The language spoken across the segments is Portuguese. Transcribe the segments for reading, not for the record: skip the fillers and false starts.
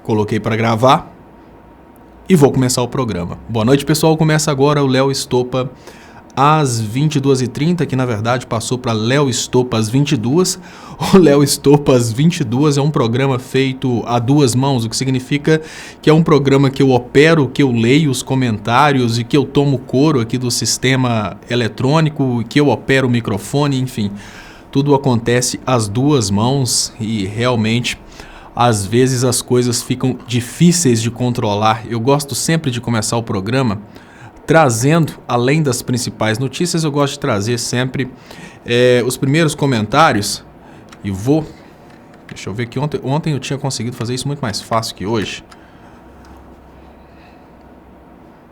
coloquei para gravar e vou começar o programa. Boa noite, pessoal. Começa agora o Léo Estopa às 22h30, que na verdade passou para Léo Estopa às 22h. O Léo Estopa às 22h é um programa feito a duas mãos, o que significa que é um programa que eu opero, que eu leio os comentários e que eu tomo couro aqui do sistema eletrônico, que eu opero o microfone, enfim. Tudo acontece às duas mãos e realmente às vezes as coisas ficam difíceis de controlar. Eu gosto sempre de começar o programa trazendo, além das principais notícias, eu gosto de trazer sempre os primeiros comentários. E deixa eu ver que ontem eu tinha conseguido fazer isso muito mais fácil que hoje.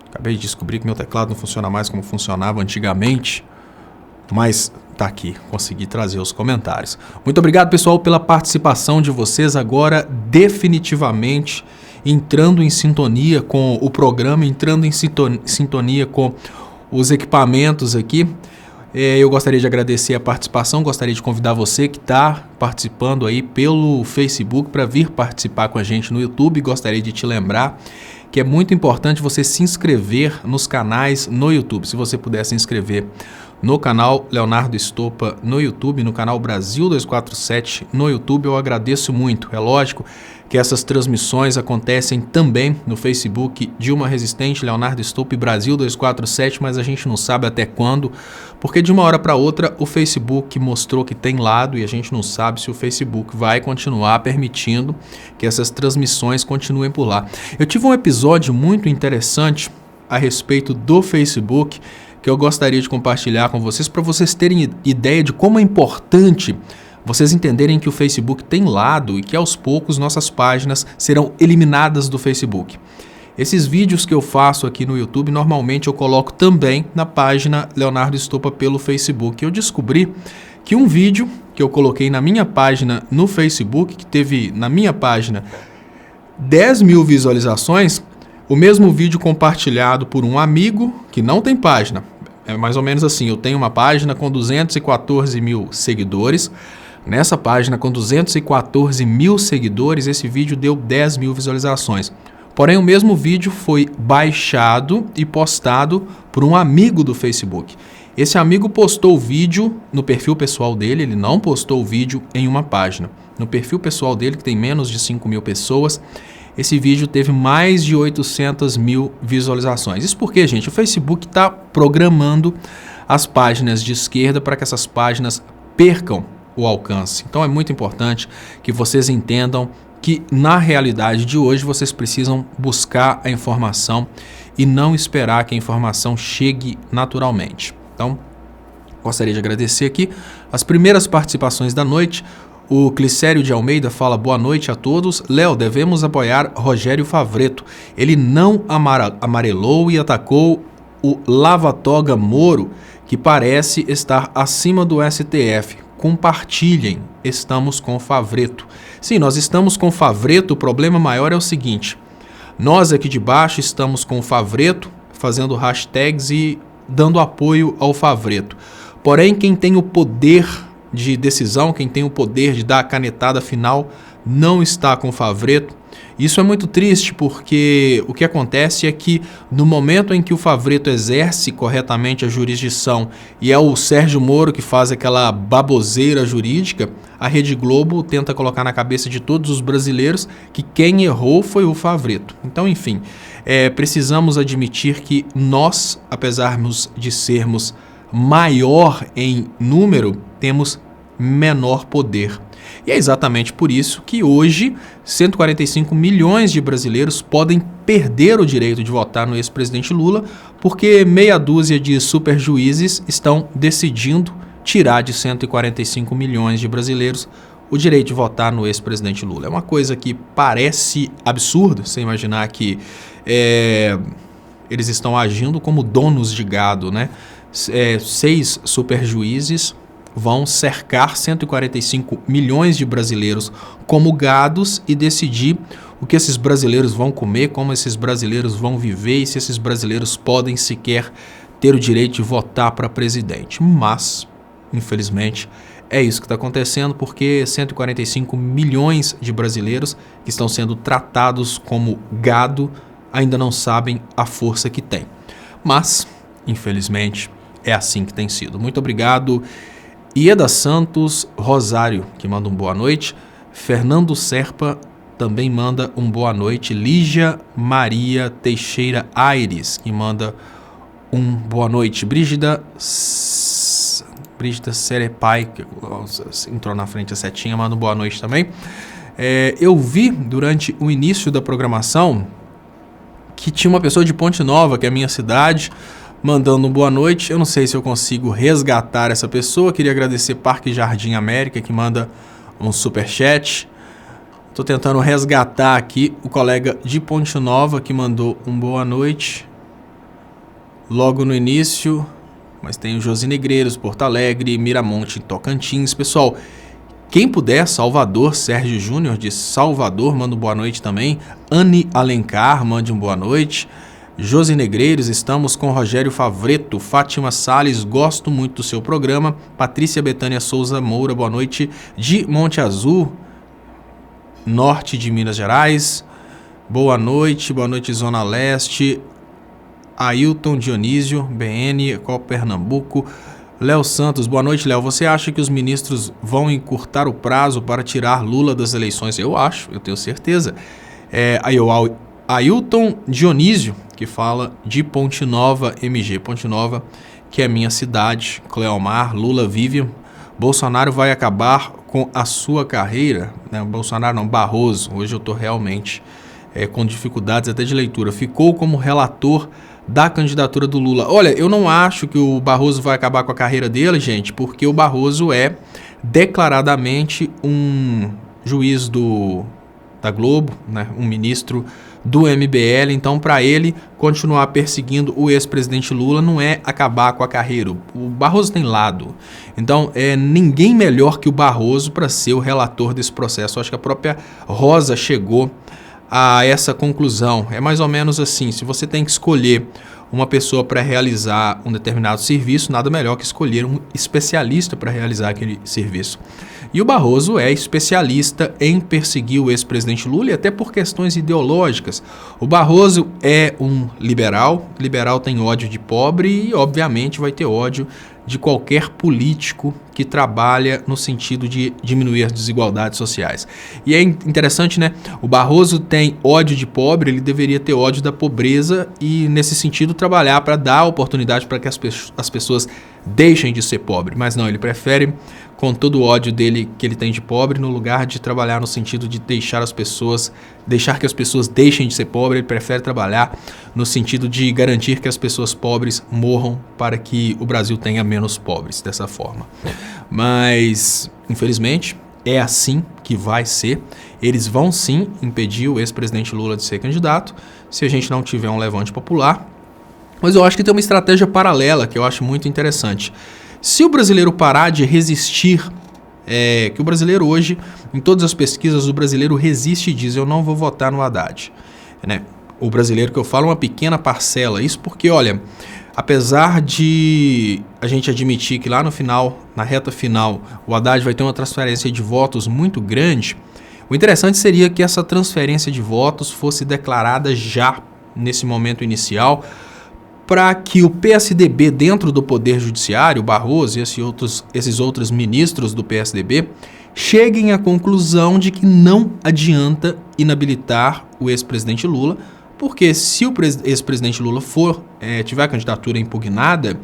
Acabei de descobrir que meu teclado não funciona mais como funcionava antigamente. Mas tá aqui, consegui trazer os comentários. Muito obrigado, pessoal, pela participação de vocês. Agora, definitivamente, entrando em sintonia com o programa, entrando em sintonia com os equipamentos aqui. Eu gostaria de agradecer a participação, gostaria de convidar você que está participando aí pelo Facebook para vir participar com a gente no YouTube. Gostaria de te lembrar que é muito importante você se inscrever nos canais no YouTube. Se você puder se inscrever no canal Leonardo Estopa no YouTube, no canal Brasil 247 no YouTube, eu agradeço muito. É lógico que essas transmissões acontecem também no Facebook Dilma Resistente, Leonardo Estopa e Brasil 247, mas a gente não sabe até quando, porque de uma hora para outra o Facebook mostrou que tem lado e a gente não sabe se o Facebook vai continuar permitindo que essas transmissões continuem por lá. Eu tive um episódio muito interessante a respeito do Facebook que eu gostaria de compartilhar com vocês para vocês terem ideia de como é importante vocês entenderem que o Facebook tem lado e que aos poucos nossas páginas serão eliminadas do Facebook. Esses vídeos que eu faço aqui no YouTube, normalmente eu coloco também na página Leonardo Estopa pelo Facebook. Eu descobri que um vídeo que eu coloquei na minha página no Facebook, que teve na minha página 10 mil visualizações, o mesmo vídeo compartilhado por um amigo que não tem página. É mais ou menos assim, eu tenho uma página com 214 mil seguidores. Nessa página com 214 mil seguidores, esse vídeo deu 10 mil visualizações. Porém, o mesmo vídeo foi baixado e postado por um amigo do Facebook. Esse amigo postou o vídeo no perfil pessoal dele, ele não postou o vídeo em uma página. No perfil pessoal dele, que tem menos de 5 mil pessoas, esse vídeo teve mais de 800 mil visualizações. Isso porque, gente, o Facebook está programando as páginas de esquerda para que essas páginas percam o alcance. Então é muito importante que vocês entendam que na realidade de hoje vocês precisam buscar a informação e não esperar que a informação chegue naturalmente. Então, gostaria de agradecer aqui as primeiras participações da noite. O Clicério de Almeida fala boa noite a todos. Léo, devemos apoiar Rogério Favretto. Ele não amarelou e atacou o lava-toga Moro, que parece estar acima do STF. Compartilhem, estamos com Favretto. Sim, nós estamos com Favretto. O problema maior é o seguinte: nós aqui de baixo estamos com Favretto, fazendo hashtags e dando apoio ao Favretto. Porém, quem tem o poder de decisão, quem tem o poder de dar a canetada final, não está com o Favretto. Isso é muito triste porque o que acontece é que no momento em que o Favretto exerce corretamente a jurisdição e é o Sérgio Moro que faz aquela baboseira jurídica, a Rede Globo tenta colocar na cabeça de todos os brasileiros que quem errou foi o Favretto. Então, enfim, precisamos admitir que nós, apesar de sermos maior em número, temos menor poder. E é exatamente por isso que hoje 145 milhões de brasileiros podem perder o direito de votar no ex-presidente Lula, porque meia dúzia de superjuízes estão decidindo tirar de 145 milhões de brasileiros o direito de votar no ex-presidente Lula. É uma coisa que parece absurdo, você imaginar que eles estão agindo como donos de gado, né? 6 superjuízes vão cercar 145 milhões de brasileiros como gados e decidir o que esses brasileiros vão comer, como esses brasileiros vão viver e se esses brasileiros podem sequer ter o direito de votar para presidente. Mas, infelizmente, É isso que está acontecendo porque 145 milhões de brasileiros que estão sendo tratados como gado ainda não sabem a força que tem. Mas, infelizmente, é assim que tem sido. Muito obrigado. Ieda Santos Rosário, que manda um boa noite. Fernando Serpa também manda um boa noite. Lígia Maria Teixeira Aires, que manda um boa noite. Brígida Serepai, que entrou na frente a setinha, manda um boa noite também. Eu vi durante o início da programação que tinha uma pessoa de Ponte Nova, que é a minha cidade, mandando um boa noite. Eu não sei se eu consigo resgatar essa pessoa. Queria agradecer Parque Jardim América, que manda um superchat. Estou tentando resgatar aqui o colega de Ponte Nova, que mandou um boa noite logo no início. Mas tem o Josi Negreiros, Porto Alegre, Miramonte, Tocantins. Pessoal, quem puder, Salvador, Sérgio Júnior de Salvador, manda um boa noite também. Anne Alencar, mande um boa noite. Josi Negreiros, estamos com Rogério Favreto. Fátima Salles, gosto muito do seu programa. Patrícia Betânia Souza Moura, boa noite. De Monte Azul, norte de Minas Gerais. Boa noite Zona Leste. Ailton Dionísio, BN, Qual Pernambuco. Léo Santos, boa noite, Léo. Você acha que os ministros vão encurtar o prazo para tirar Lula das eleições? Eu acho, eu tenho certeza. Ailton Dionísio, que fala de Ponte Nova, MG. Ponte Nova, que é minha cidade. Cleomar, Lula vive. Bolsonaro vai acabar com a sua carreira. Bolsonaro não, Barroso. Hoje eu estou realmente com dificuldades até de leitura. Ficou como relator da candidatura do Lula. Olha, eu não acho que o Barroso vai acabar com a carreira dele, gente, porque o Barroso é declaradamente um juiz da Globo, né, um ministro do MBL, então para ele continuar perseguindo o ex-presidente Lula não é acabar com a carreira. O Barroso tem lado, então ninguém melhor que o Barroso para ser o relator desse processo. Eu acho que a própria Rosa chegou a essa conclusão. É mais ou menos assim, se você tem que escolher uma pessoa para realizar um determinado serviço, nada melhor que escolher um especialista para realizar aquele serviço. E o Barroso é especialista em perseguir o ex-presidente Lula, e até por questões ideológicas. O Barroso é um liberal, liberal tem ódio de pobre e obviamente vai ter ódio de qualquer político que trabalha no sentido de diminuir as desigualdades sociais. E é interessante, né? O Barroso tem ódio de pobre, ele deveria ter ódio da pobreza e, nesse sentido, trabalhar para dar oportunidade para que as pessoas deixem de ser pobres. Mas não, ele prefere, com todo o ódio dele que ele tem de pobre, no lugar de trabalhar no sentido de deixar que as pessoas deixem de ser pobres, ele prefere trabalhar no sentido de garantir que as pessoas pobres morram para que o Brasil tenha menos pobres dessa forma. Mas, infelizmente, é assim que vai ser. Eles vão sim impedir o ex-presidente Lula de ser candidato se a gente não tiver um levante popular. Mas eu acho que tem uma estratégia paralela que eu acho muito interessante. Se o brasileiro parar de resistir, que o brasileiro hoje, em todas as pesquisas, o brasileiro resiste e diz: eu não vou votar no Haddad. Né? O brasileiro que eu falo, uma pequena parcela. Isso porque, olha, apesar de a gente admitir que lá no final, na reta final, o Haddad vai ter uma transferência de votos muito grande, o interessante seria que essa transferência de votos fosse declarada já nesse momento inicial, para que o PSDB dentro do Poder Judiciário, o Barroso e esses outros ministros do PSDB, cheguem à conclusão de que não adianta inabilitar o ex-presidente Lula, porque se o ex-presidente Lula tiver a candidatura impugnada,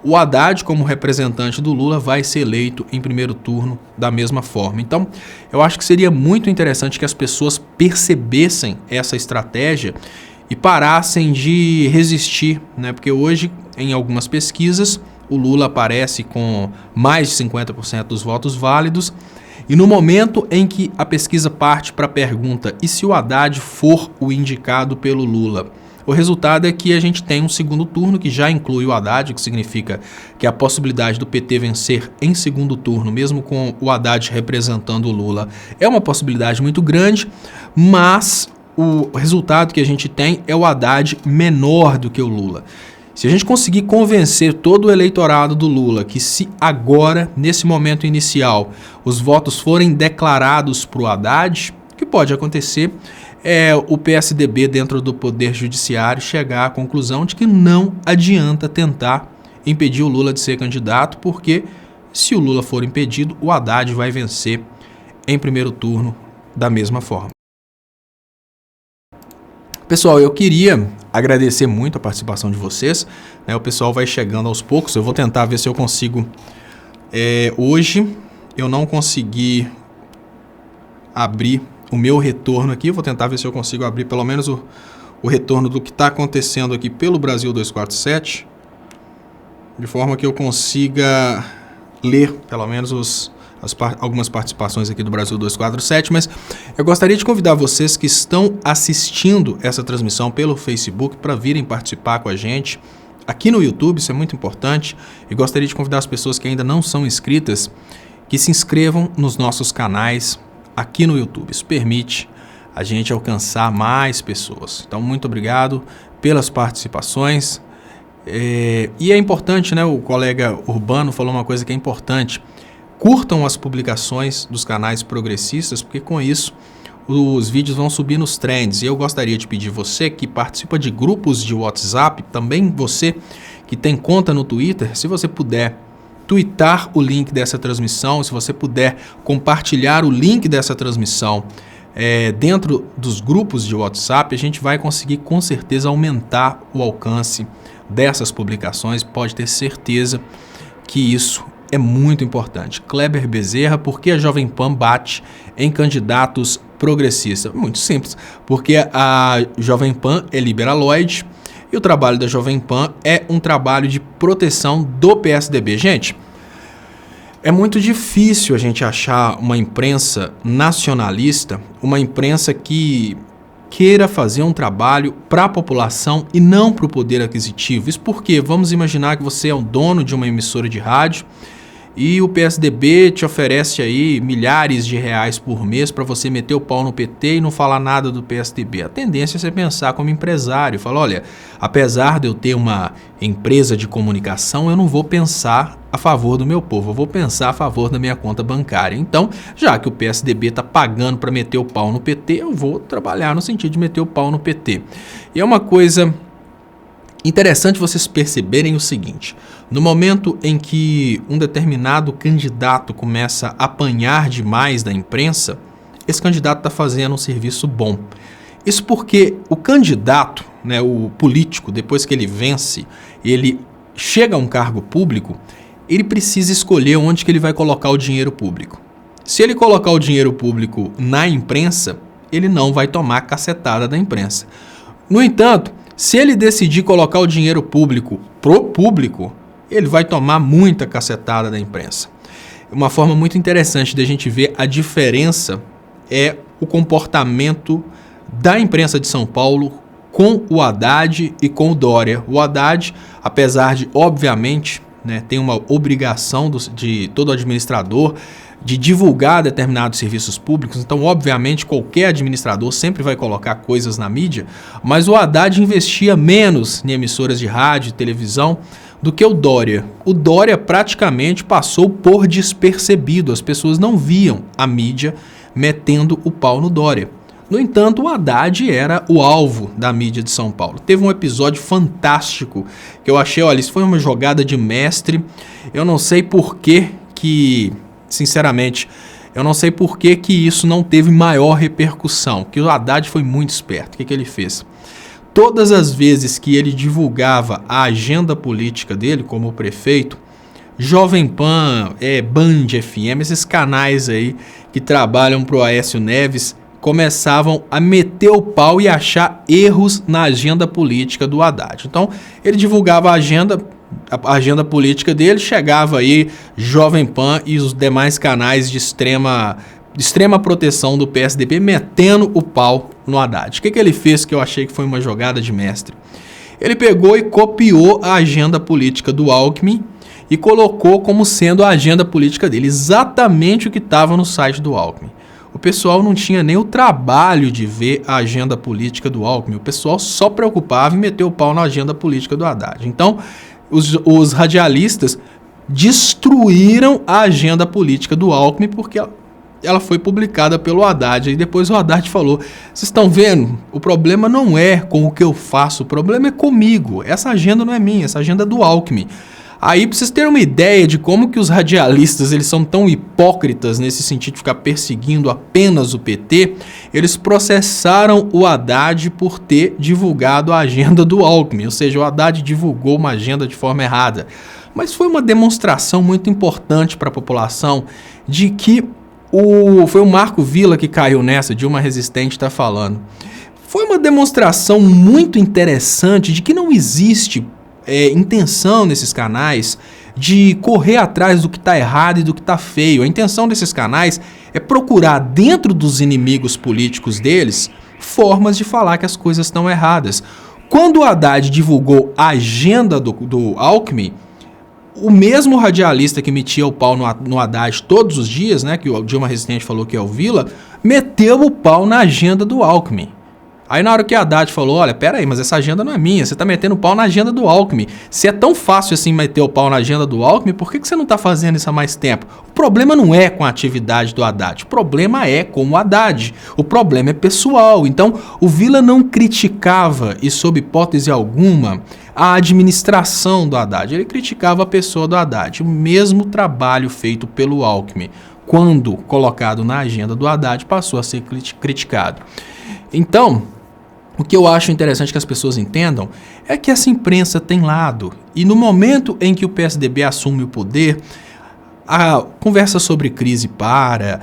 o Haddad, como representante do Lula, vai ser eleito em primeiro turno da mesma forma. Então, eu acho que seria muito interessante que as pessoas percebessem essa estratégia e parassem de resistir, né? Porque hoje, em algumas pesquisas, o Lula aparece com mais de 50% dos votos válidos, e no momento em que a pesquisa parte para a pergunta: e se o Haddad for o indicado pelo Lula? O resultado é que a gente tem um segundo turno que já inclui o Haddad, o que significa que a possibilidade do PT vencer em segundo turno, mesmo com o Haddad representando o Lula, é uma possibilidade muito grande, mas o resultado que a gente tem é o Haddad menor do que o Lula. Se a gente conseguir convencer todo o eleitorado do Lula que se agora, nesse momento inicial, os votos forem declarados para o Haddad, o que pode acontecer é o PSDB dentro do Poder Judiciário chegar à conclusão de que não adianta tentar impedir o Lula de ser candidato, porque se o Lula for impedido, o Haddad vai vencer em primeiro turno da mesma forma. Pessoal, eu queria agradecer muito a participação de vocês, né? O pessoal vai chegando aos poucos, eu vou tentar ver se eu consigo. Hoje eu não consegui abrir o meu retorno aqui, vou tentar ver se eu consigo abrir pelo menos o retorno do que está acontecendo aqui pelo Brasil 247, de forma que eu consiga ler pelo menos algumas participações aqui do Brasil 247, mas eu gostaria de convidar vocês que estão assistindo essa transmissão pelo Facebook para virem participar com a gente aqui no YouTube, isso é muito importante, e gostaria de convidar as pessoas que ainda não são inscritas que se inscrevam nos nossos canais aqui no YouTube. Isso permite a gente alcançar mais pessoas. Então, muito obrigado pelas participações. E é importante, né? O colega Urbano falou uma coisa que é importante. Curtam as publicações dos canais progressistas, porque com isso os vídeos vão subir nos trends. E eu gostaria de pedir você que participa de grupos de WhatsApp, também você que tem conta no Twitter, se você puder tweetar o link dessa transmissão, se você puder compartilhar o link dessa transmissão dentro dos grupos de WhatsApp, a gente vai conseguir com certeza aumentar o alcance dessas publicações. Pode ter certeza que isso é muito importante. Kleber Bezerra, por que a Jovem Pan bate em candidatos progressistas? Muito simples, porque a Jovem Pan é liberaloide e o trabalho da Jovem Pan é um trabalho de proteção do PSDB. Gente, é muito difícil a gente achar uma imprensa nacionalista, uma imprensa que queira fazer um trabalho para a população e não para o poder aquisitivo. Isso porque, vamos imaginar que você é o dono de uma emissora de rádio e o PSDB te oferece aí milhares de reais por mês para você meter o pau no PT e não falar nada do PSDB. A tendência é você pensar como empresário, falar, olha, apesar de eu ter uma empresa de comunicação, eu não vou pensar a favor do meu povo, eu vou pensar a favor da minha conta bancária. Então, já que o PSDB está pagando para meter o pau no PT, eu vou trabalhar no sentido de meter o pau no PT. E é uma coisa interessante vocês perceberem o seguinte: no momento em que um determinado candidato começa a apanhar demais da imprensa, esse candidato está fazendo um serviço bom. Isso porque o candidato, né, o político, depois que ele vence, ele chega a um cargo público, ele precisa escolher onde que ele vai colocar o dinheiro público. Se ele colocar o dinheiro público na imprensa, ele não vai tomar cacetada da imprensa. No entanto, se ele decidir colocar o dinheiro público pro público, ele vai tomar muita cacetada da imprensa. Uma forma muito interessante de a gente ver a diferença é o comportamento da imprensa de São Paulo com o Haddad e com o Dória. O Haddad, apesar de, obviamente, né, tem uma obrigação de todo administrador de divulgar determinados serviços públicos, então obviamente qualquer administrador sempre vai colocar coisas na mídia, mas o Haddad investia menos em emissoras de rádio e televisão do que o Dória. O Dória praticamente passou por despercebido, as pessoas não viam a mídia metendo o pau no Dória. No entanto, o Haddad era o alvo da mídia de São Paulo. Teve um episódio fantástico que eu achei, olha, isso foi uma jogada de mestre. Eu não sei por que, sinceramente, eu não sei por que isso não teve maior repercussão, porque o Haddad foi muito esperto. O que ele fez? Todas as vezes que ele divulgava a agenda política dele como prefeito, Jovem Pan, Band FM, esses canais aí que trabalham pro Aécio Neves, começavam a meter o pau e achar erros na agenda política do Haddad. Então, ele divulgava a agenda política dele, chegava aí Jovem Pan e os demais canais de extrema proteção do PSDB metendo o pau no Haddad. O que ele fez que eu achei que foi uma jogada de mestre? Ele pegou e copiou a agenda política do Alckmin e colocou como sendo a agenda política dele, exatamente o que estava no site do Alckmin. o pessoal não tinha nem o trabalho de ver a agenda política do Alckmin. O pessoal só preocupava em meter o pau na agenda política do Haddad. Então, os radialistas destruíram a agenda política do Alckmin porque ela foi publicada pelo Haddad. E depois o Haddad falou, vocês estão vendo? O problema não é com o que eu faço, o problema é comigo. Essa agenda não é minha, essa agenda é do Alckmin. Aí, pra vocês terem uma ideia de como que os radialistas eles são tão hipócritas nesse sentido de ficar perseguindo apenas o PT, eles processaram o Haddad por ter divulgado a agenda do Alckmin, ou seja, o Haddad divulgou uma agenda de forma errada. Mas foi uma demonstração muito importante para a população de que foi o Marco Villa que caiu nessa, Dilma Resistente está falando. Foi uma demonstração muito interessante de que não existe intenção nesses canais de correr atrás do que está errado e do que está feio. A intenção desses canais é procurar dentro dos inimigos políticos deles formas de falar que as coisas estão erradas. Quando o Haddad divulgou a agenda do Alckmin, o mesmo radialista que metia o pau no Haddad todos os dias, né, que o Dilma Resistente falou que é o Villa, meteu o pau na agenda do Alckmin. Aí na hora que a Haddad falou, olha, peraí, mas essa agenda não é minha, você tá metendo o pau na agenda do Alckmin. Se é tão fácil assim meter o pau na agenda do Alckmin, por que você não tá fazendo isso há mais tempo? O problema não é com a atividade do Haddad, o problema é com o Haddad, o problema é pessoal. Então, o Villa não criticava, e sob hipótese alguma, a administração do Haddad, ele criticava a pessoa do Haddad, o mesmo trabalho feito pelo Alckmin, quando colocado na agenda do Haddad, passou a ser criticado. Então, o que eu acho interessante que as pessoas entendam é que essa imprensa tem lado. E no momento em que o PSDB assume o poder, a conversa sobre crise para,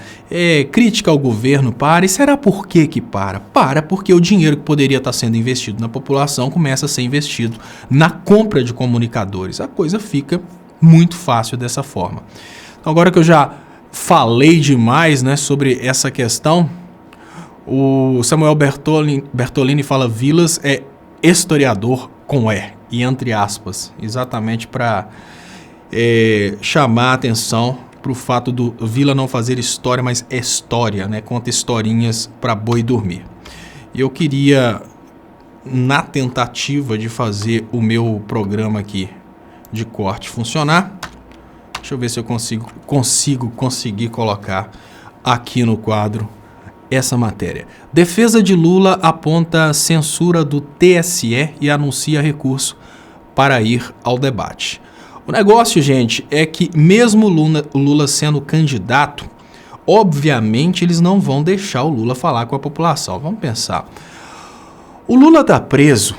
crítica ao governo para. E será por que para? Para porque o dinheiro que poderia estar sendo investido na população começa a ser investido na compra de comunicadores. A coisa fica muito fácil dessa forma. Então, agora que eu já falei demais, né, sobre essa questão, o Samuel Bertolini fala Vilas é historiador com e entre aspas, exatamente para chamar a atenção para o fato do Villa não fazer história, mas história, né? Conta historinhas para boi dormir. E eu queria, na tentativa de fazer o meu programa aqui de corte funcionar, deixa eu ver se eu conseguir colocar aqui no quadro essa matéria. Defesa de Lula aponta censura do TSE e anuncia recurso para ir ao debate. O negócio, gente, é que mesmo Lula sendo candidato, obviamente eles não vão deixar o Lula falar com a população. Vamos pensar. O Lula está preso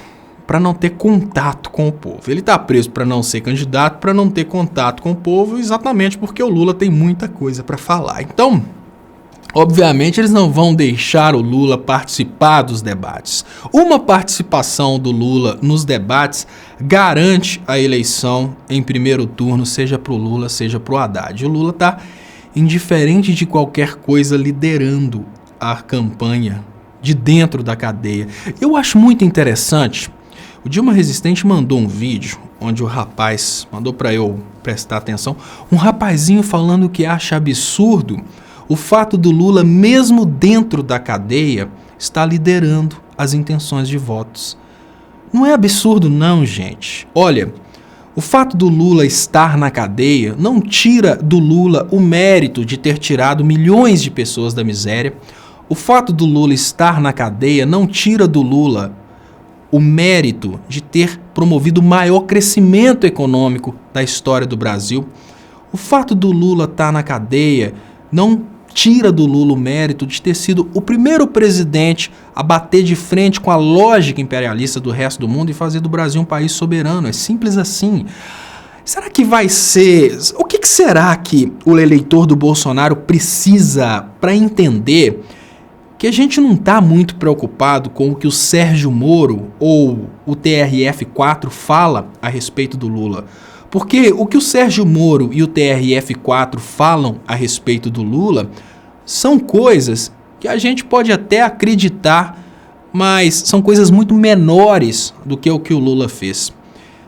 para não ter contato com o povo. Ele está preso para não ser candidato, para não ter contato com o povo, exatamente porque o Lula tem muita coisa para falar. Então, obviamente, eles não vão deixar o Lula participar dos debates. Uma participação do Lula nos debates garante a eleição em primeiro turno, seja para o Lula, seja para o Haddad. O Lula está indiferente de qualquer coisa liderando a campanha de dentro da cadeia. Eu acho muito interessante, o Dilma Resistente mandou um vídeo onde o rapaz, mandou para eu prestar atenção, um rapazinho falando que acha absurdo o fato do Lula, mesmo dentro da cadeia, estar liderando as intenções de votos. Não é absurdo não, gente. Olha, o fato do Lula estar na cadeia não tira do Lula o mérito de ter tirado milhões de pessoas da miséria. O fato do Lula estar na cadeia não tira do Lula o mérito de ter promovido o maior crescimento econômico da história do Brasil. O fato do Lula estar na cadeia não tira do Lula o mérito de ter sido o primeiro presidente a bater de frente com a lógica imperialista do resto do mundo e fazer do Brasil um país soberano. É simples assim. Será que vai ser... O que será que o eleitor do Bolsonaro precisa para entender que a gente não está muito preocupado com o que o Sérgio Moro ou o TRF4 fala a respeito do Lula? Porque o que o Sérgio Moro e o TRF4 falam a respeito do Lula são coisas que a gente pode até acreditar, mas são coisas muito menores do que o Lula fez.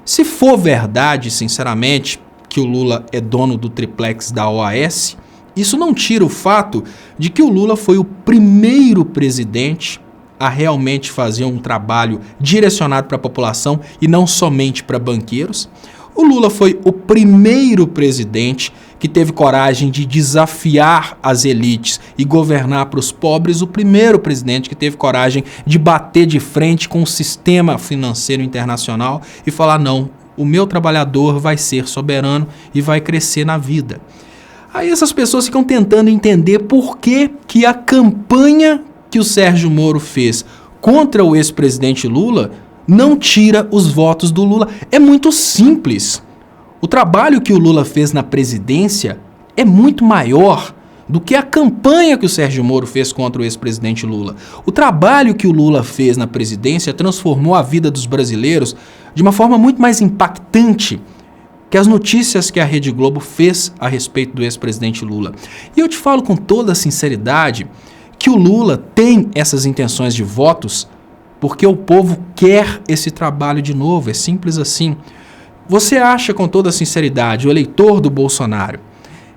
Se for verdade, sinceramente, que o Lula é dono do triplex da OAS isso não tira o fato de que o Lula foi o primeiro presidente a realmente fazer um trabalho direcionado para a população e não somente para banqueiros. O Lula foi o primeiro presidente que teve coragem de desafiar as elites e governar para os pobres, o primeiro presidente que teve coragem de bater de frente com o sistema financeiro internacional e falar: não, o meu trabalhador vai ser soberano e vai crescer na vida. Aí essas pessoas ficam tentando entender por que a campanha que o Sérgio Moro fez contra o ex-presidente Lula não tira os votos do Lula. É muito simples. O trabalho que o Lula fez na presidência é muito maior do que a campanha que o Sérgio Moro fez contra o ex-presidente Lula. O trabalho que o Lula fez na presidência transformou a vida dos brasileiros de uma forma muito mais impactante que as notícias que a Rede Globo fez a respeito do ex-presidente Lula. E eu te falo com toda a sinceridade que o Lula tem essas intenções de votos porque o povo quer esse trabalho de novo, é simples assim. Você acha com toda a sinceridade, o eleitor do Bolsonaro,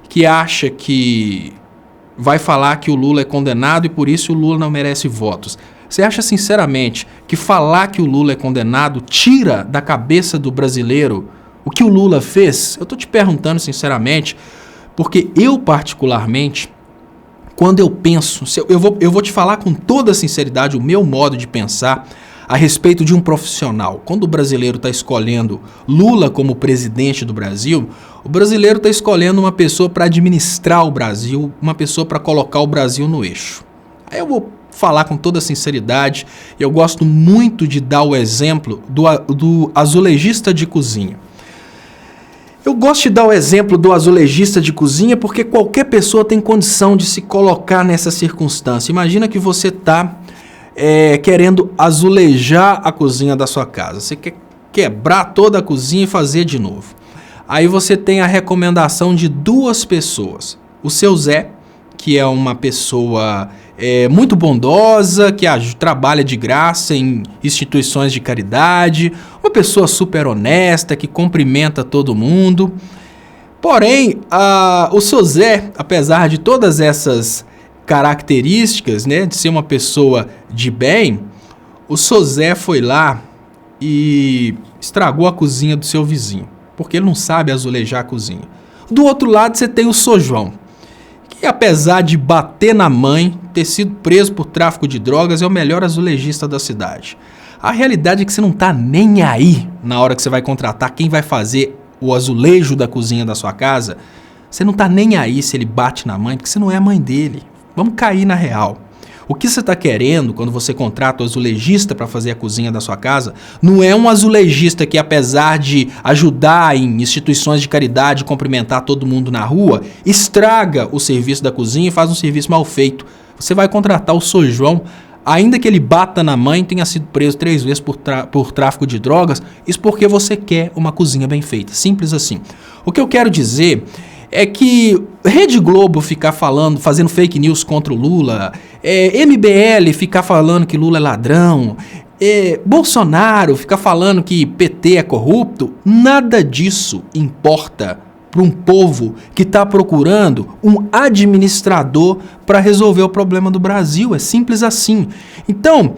que acha que vai falar que o Lula é condenado e por isso o Lula não merece votos, você acha sinceramente que falar que o Lula é condenado tira da cabeça do brasileiro o que o Lula fez? Eu estou te perguntando sinceramente, porque eu particularmente, quando eu penso, eu vou te falar com toda a sinceridade o meu modo de pensar a respeito de um profissional. Quando o brasileiro está escolhendo Lula como presidente do Brasil, o brasileiro está escolhendo uma pessoa para administrar o Brasil, uma pessoa para colocar o Brasil no eixo. Aí eu vou falar com toda a sinceridade, eu gosto muito de dar o exemplo do azulejista de cozinha. Eu gosto de dar o exemplo do azulejista de cozinha porque qualquer pessoa tem condição de se colocar nessa circunstância. Imagina que você está querendo azulejar a cozinha da sua casa. Você quer quebrar toda a cozinha e fazer de novo. Aí você tem a recomendação de duas pessoas. O seu Zé, que é uma pessoa muito bondosa, que trabalha de graça em instituições de caridade, uma pessoa super honesta, que cumprimenta todo mundo. Porém, o seu Zé, apesar de todas essas características, né, de ser uma pessoa de bem, o seu Zé foi lá e estragou a cozinha do seu vizinho, porque ele não sabe azulejar a cozinha. Do outro lado você tem o seu João, que apesar de bater na mãe, ter sido preso por tráfico de drogas, é o melhor azulejista da cidade. A realidade é que você não está nem aí na hora que você vai contratar quem vai fazer o azulejo da cozinha da sua casa. Você não está nem aí se ele bate na mãe, porque você não é a mãe dele. Vamos cair na real. O que você está querendo quando você contrata o azulejista para fazer a cozinha da sua casa não é um azulejista que, apesar de ajudar em instituições de caridade, cumprimentar todo mundo na rua, estraga o serviço da cozinha e faz um serviço mal feito. Você vai contratar o seu João, ainda que ele bata na mãe, tenha sido preso 3 vezes por tráfico de drogas, isso porque você quer uma cozinha bem feita. Simples assim. O que eu quero dizer é que Rede Globo ficar fazendo fake news contra o Lula, MBL ficar falando que Lula é ladrão, Bolsonaro ficar falando que PT é corrupto, nada disso importa para um povo que está procurando um administrador para resolver o problema do Brasil. É simples assim. Então,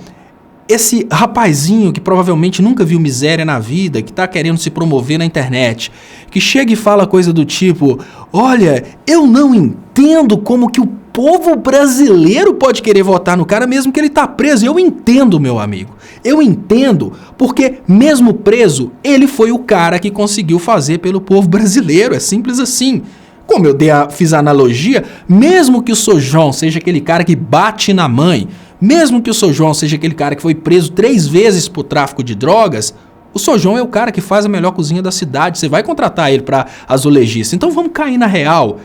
esse rapazinho que provavelmente nunca viu miséria na vida, que está querendo se promover na internet, que chega e fala coisa do tipo: olha, eu não entendo como que o povo brasileiro pode querer votar no cara mesmo que ele está preso. Eu entendo, meu amigo. Eu entendo, porque mesmo preso, ele foi o cara que conseguiu fazer pelo povo brasileiro. É simples assim. Como eu fiz a analogia, mesmo que o seu João seja aquele cara que bate na mãe, mesmo que o seu João seja aquele cara que foi preso 3 vezes por tráfico de drogas, o seu João é o cara que faz a melhor cozinha da cidade. Você vai contratar ele para azulejista. Então vamos cair na real.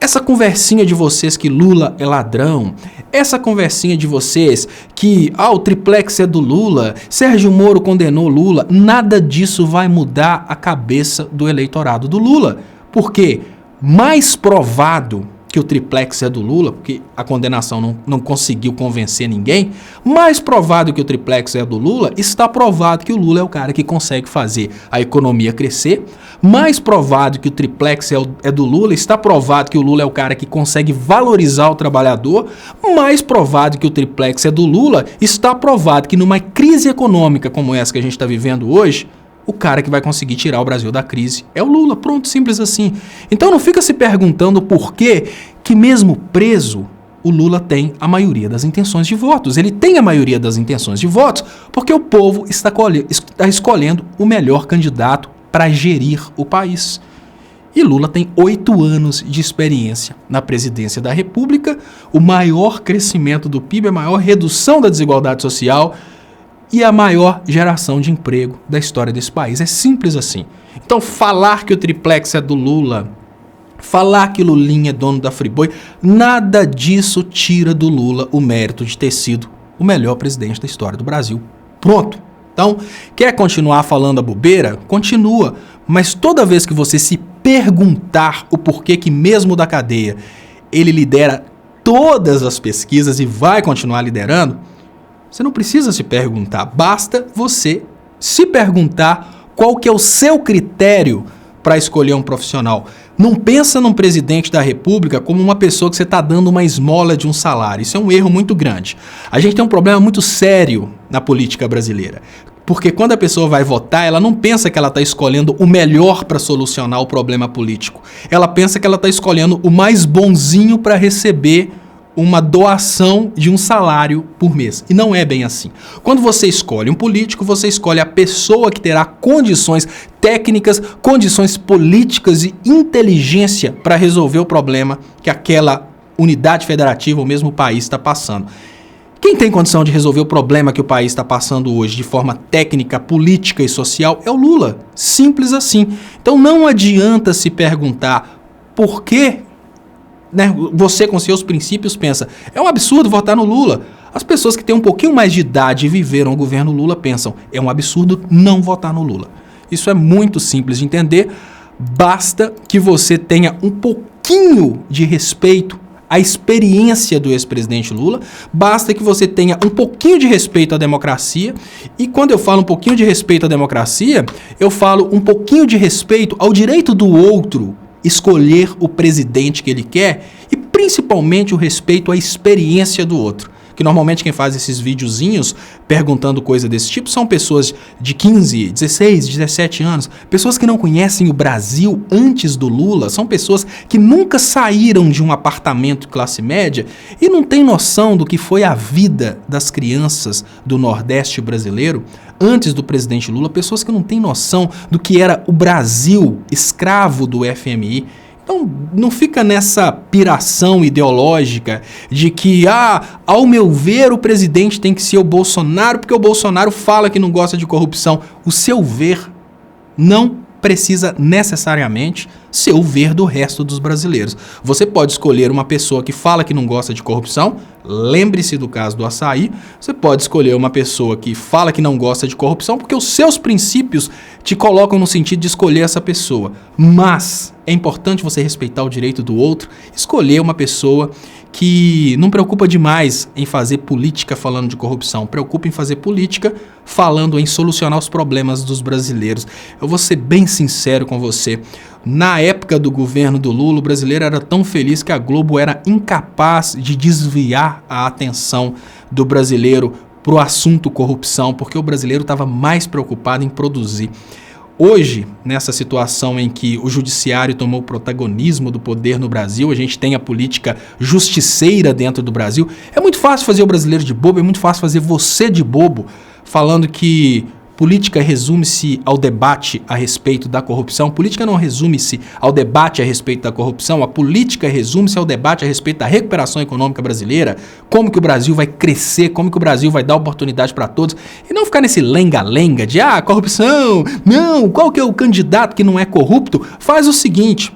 Essa conversinha de vocês que Lula é ladrão, essa conversinha de vocês que o triplex é do Lula, Sérgio Moro condenou Lula, nada disso vai mudar a cabeça do eleitorado do Lula. Por quê? Mais provado que o triplex é do Lula, porque a condenação não conseguiu convencer ninguém, mais provado que o triplex é do Lula, está provado que o Lula é o cara que consegue fazer a economia crescer. Mais provado que o triplex é do Lula, está provado que o Lula é o cara que consegue valorizar o trabalhador. Mais provado que o triplex é do Lula, está provado que numa crise econômica como essa que a gente está vivendo hoje, o cara que vai conseguir tirar o Brasil da crise é o Lula, pronto, simples assim. Então não fica se perguntando por que mesmo preso, o Lula tem a maioria das intenções de votos. Ele tem a maioria das intenções de votos porque o povo está escolhendo o melhor candidato para gerir o país. E Lula tem 8 anos de experiência na presidência da República, o maior crescimento do PIB, a maior redução da desigualdade social e a maior geração de emprego da história desse país. É simples assim. Então, falar que o triplex é do Lula, falar que o Lulinha é dono da Friboi, nada disso tira do Lula o mérito de ter sido o melhor presidente da história do Brasil. Pronto. Então, quer continuar falando a bobeira? Continua. Mas toda vez que você se perguntar o porquê que mesmo da cadeia ele lidera todas as pesquisas e vai continuar liderando, você não precisa se perguntar, basta você se perguntar qual que é o seu critério para escolher um profissional. Não pensa num presidente da República como uma pessoa que você está dando uma esmola de um salário. Isso é um erro muito grande. A gente tem um problema muito sério na política brasileira. Porque quando a pessoa vai votar, ela não pensa que ela está escolhendo o melhor para solucionar o problema político. Ela pensa que ela está escolhendo o mais bonzinho para receber uma doação de um salário por mês. E não é bem assim. Quando você escolhe um político, você escolhe a pessoa que terá condições técnicas, condições políticas e inteligência para resolver o problema que aquela unidade federativa ou mesmo o país está passando. Quem tem condição de resolver o problema que o país está passando hoje de forma técnica, política e social é o Lula. Simples assim. Então não adianta se perguntar por que, né, você com seus princípios pensa, é um absurdo votar no Lula. As pessoas que têm um pouquinho mais de idade e viveram o governo Lula pensam, é um absurdo não votar no Lula. Isso é muito simples de entender, basta que você tenha um pouquinho de respeito à experiência do ex-presidente Lula, basta que você tenha um pouquinho de respeito à democracia, e quando eu falo um pouquinho de respeito à democracia, eu falo um pouquinho de respeito ao direito do outro escolher o presidente que ele quer e principalmente o respeito à experiência do outro. Que normalmente quem faz esses videozinhos perguntando coisa desse tipo são pessoas de 15, 16, 17 anos, pessoas que não conhecem o Brasil antes do Lula, são pessoas que nunca saíram de um apartamento classe média e não têm noção do que foi a vida das crianças do Nordeste brasileiro antes do presidente Lula, pessoas que não têm noção do que era o Brasil escravo do FMI. Então, não fica nessa piração ideológica de que, ao meu ver, o presidente tem que ser o Bolsonaro, porque o Bolsonaro fala que não gosta de corrupção. O seu ver não precisa necessariamente ser o ver do resto dos brasileiros. Você pode escolher uma pessoa que fala que não gosta de corrupção, lembre-se do caso do açaí. Você pode escolher uma pessoa que fala que não gosta de corrupção, porque os seus princípios te colocam no sentido de escolher essa pessoa. Mas é importante você respeitar o direito do outro, escolher uma pessoa que não preocupa demais em fazer política falando de corrupção, preocupa em fazer política falando em solucionar os problemas dos brasileiros. Eu vou ser bem sincero com você. Na época do governo do Lula, o brasileiro era tão feliz que a Globo era incapaz de desviar a atenção do brasileiro para o assunto corrupção, porque o brasileiro estava mais preocupado em produzir. Hoje, nessa situação em que o judiciário tomou o protagonismo do poder no Brasil, a gente tem a política justiceira dentro do Brasil, é muito fácil fazer o brasileiro de bobo, é muito fácil fazer você de bobo, falando que política resume-se ao debate a respeito da corrupção. Política não resume-se ao debate a respeito da corrupção. A política resume-se ao debate a respeito da recuperação econômica brasileira, como que o Brasil vai crescer, como que o Brasil vai dar oportunidade para todos. E não ficar nesse lenga-lenga de, corrupção, não, qual que é o candidato que não é corrupto? Faz o seguinte,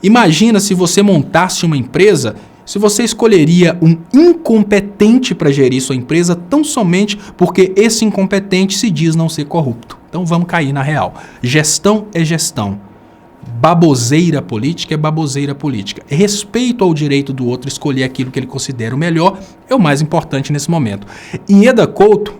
imagina se você montasse uma empresa, se você escolheria um incompetente para gerir sua empresa tão somente porque esse incompetente se diz não ser corrupto. Então vamos cair na real. Gestão é gestão. Baboseira política é baboseira política. Respeito ao direito do outro escolher aquilo que ele considera o melhor é o mais importante nesse momento. Ieda Couto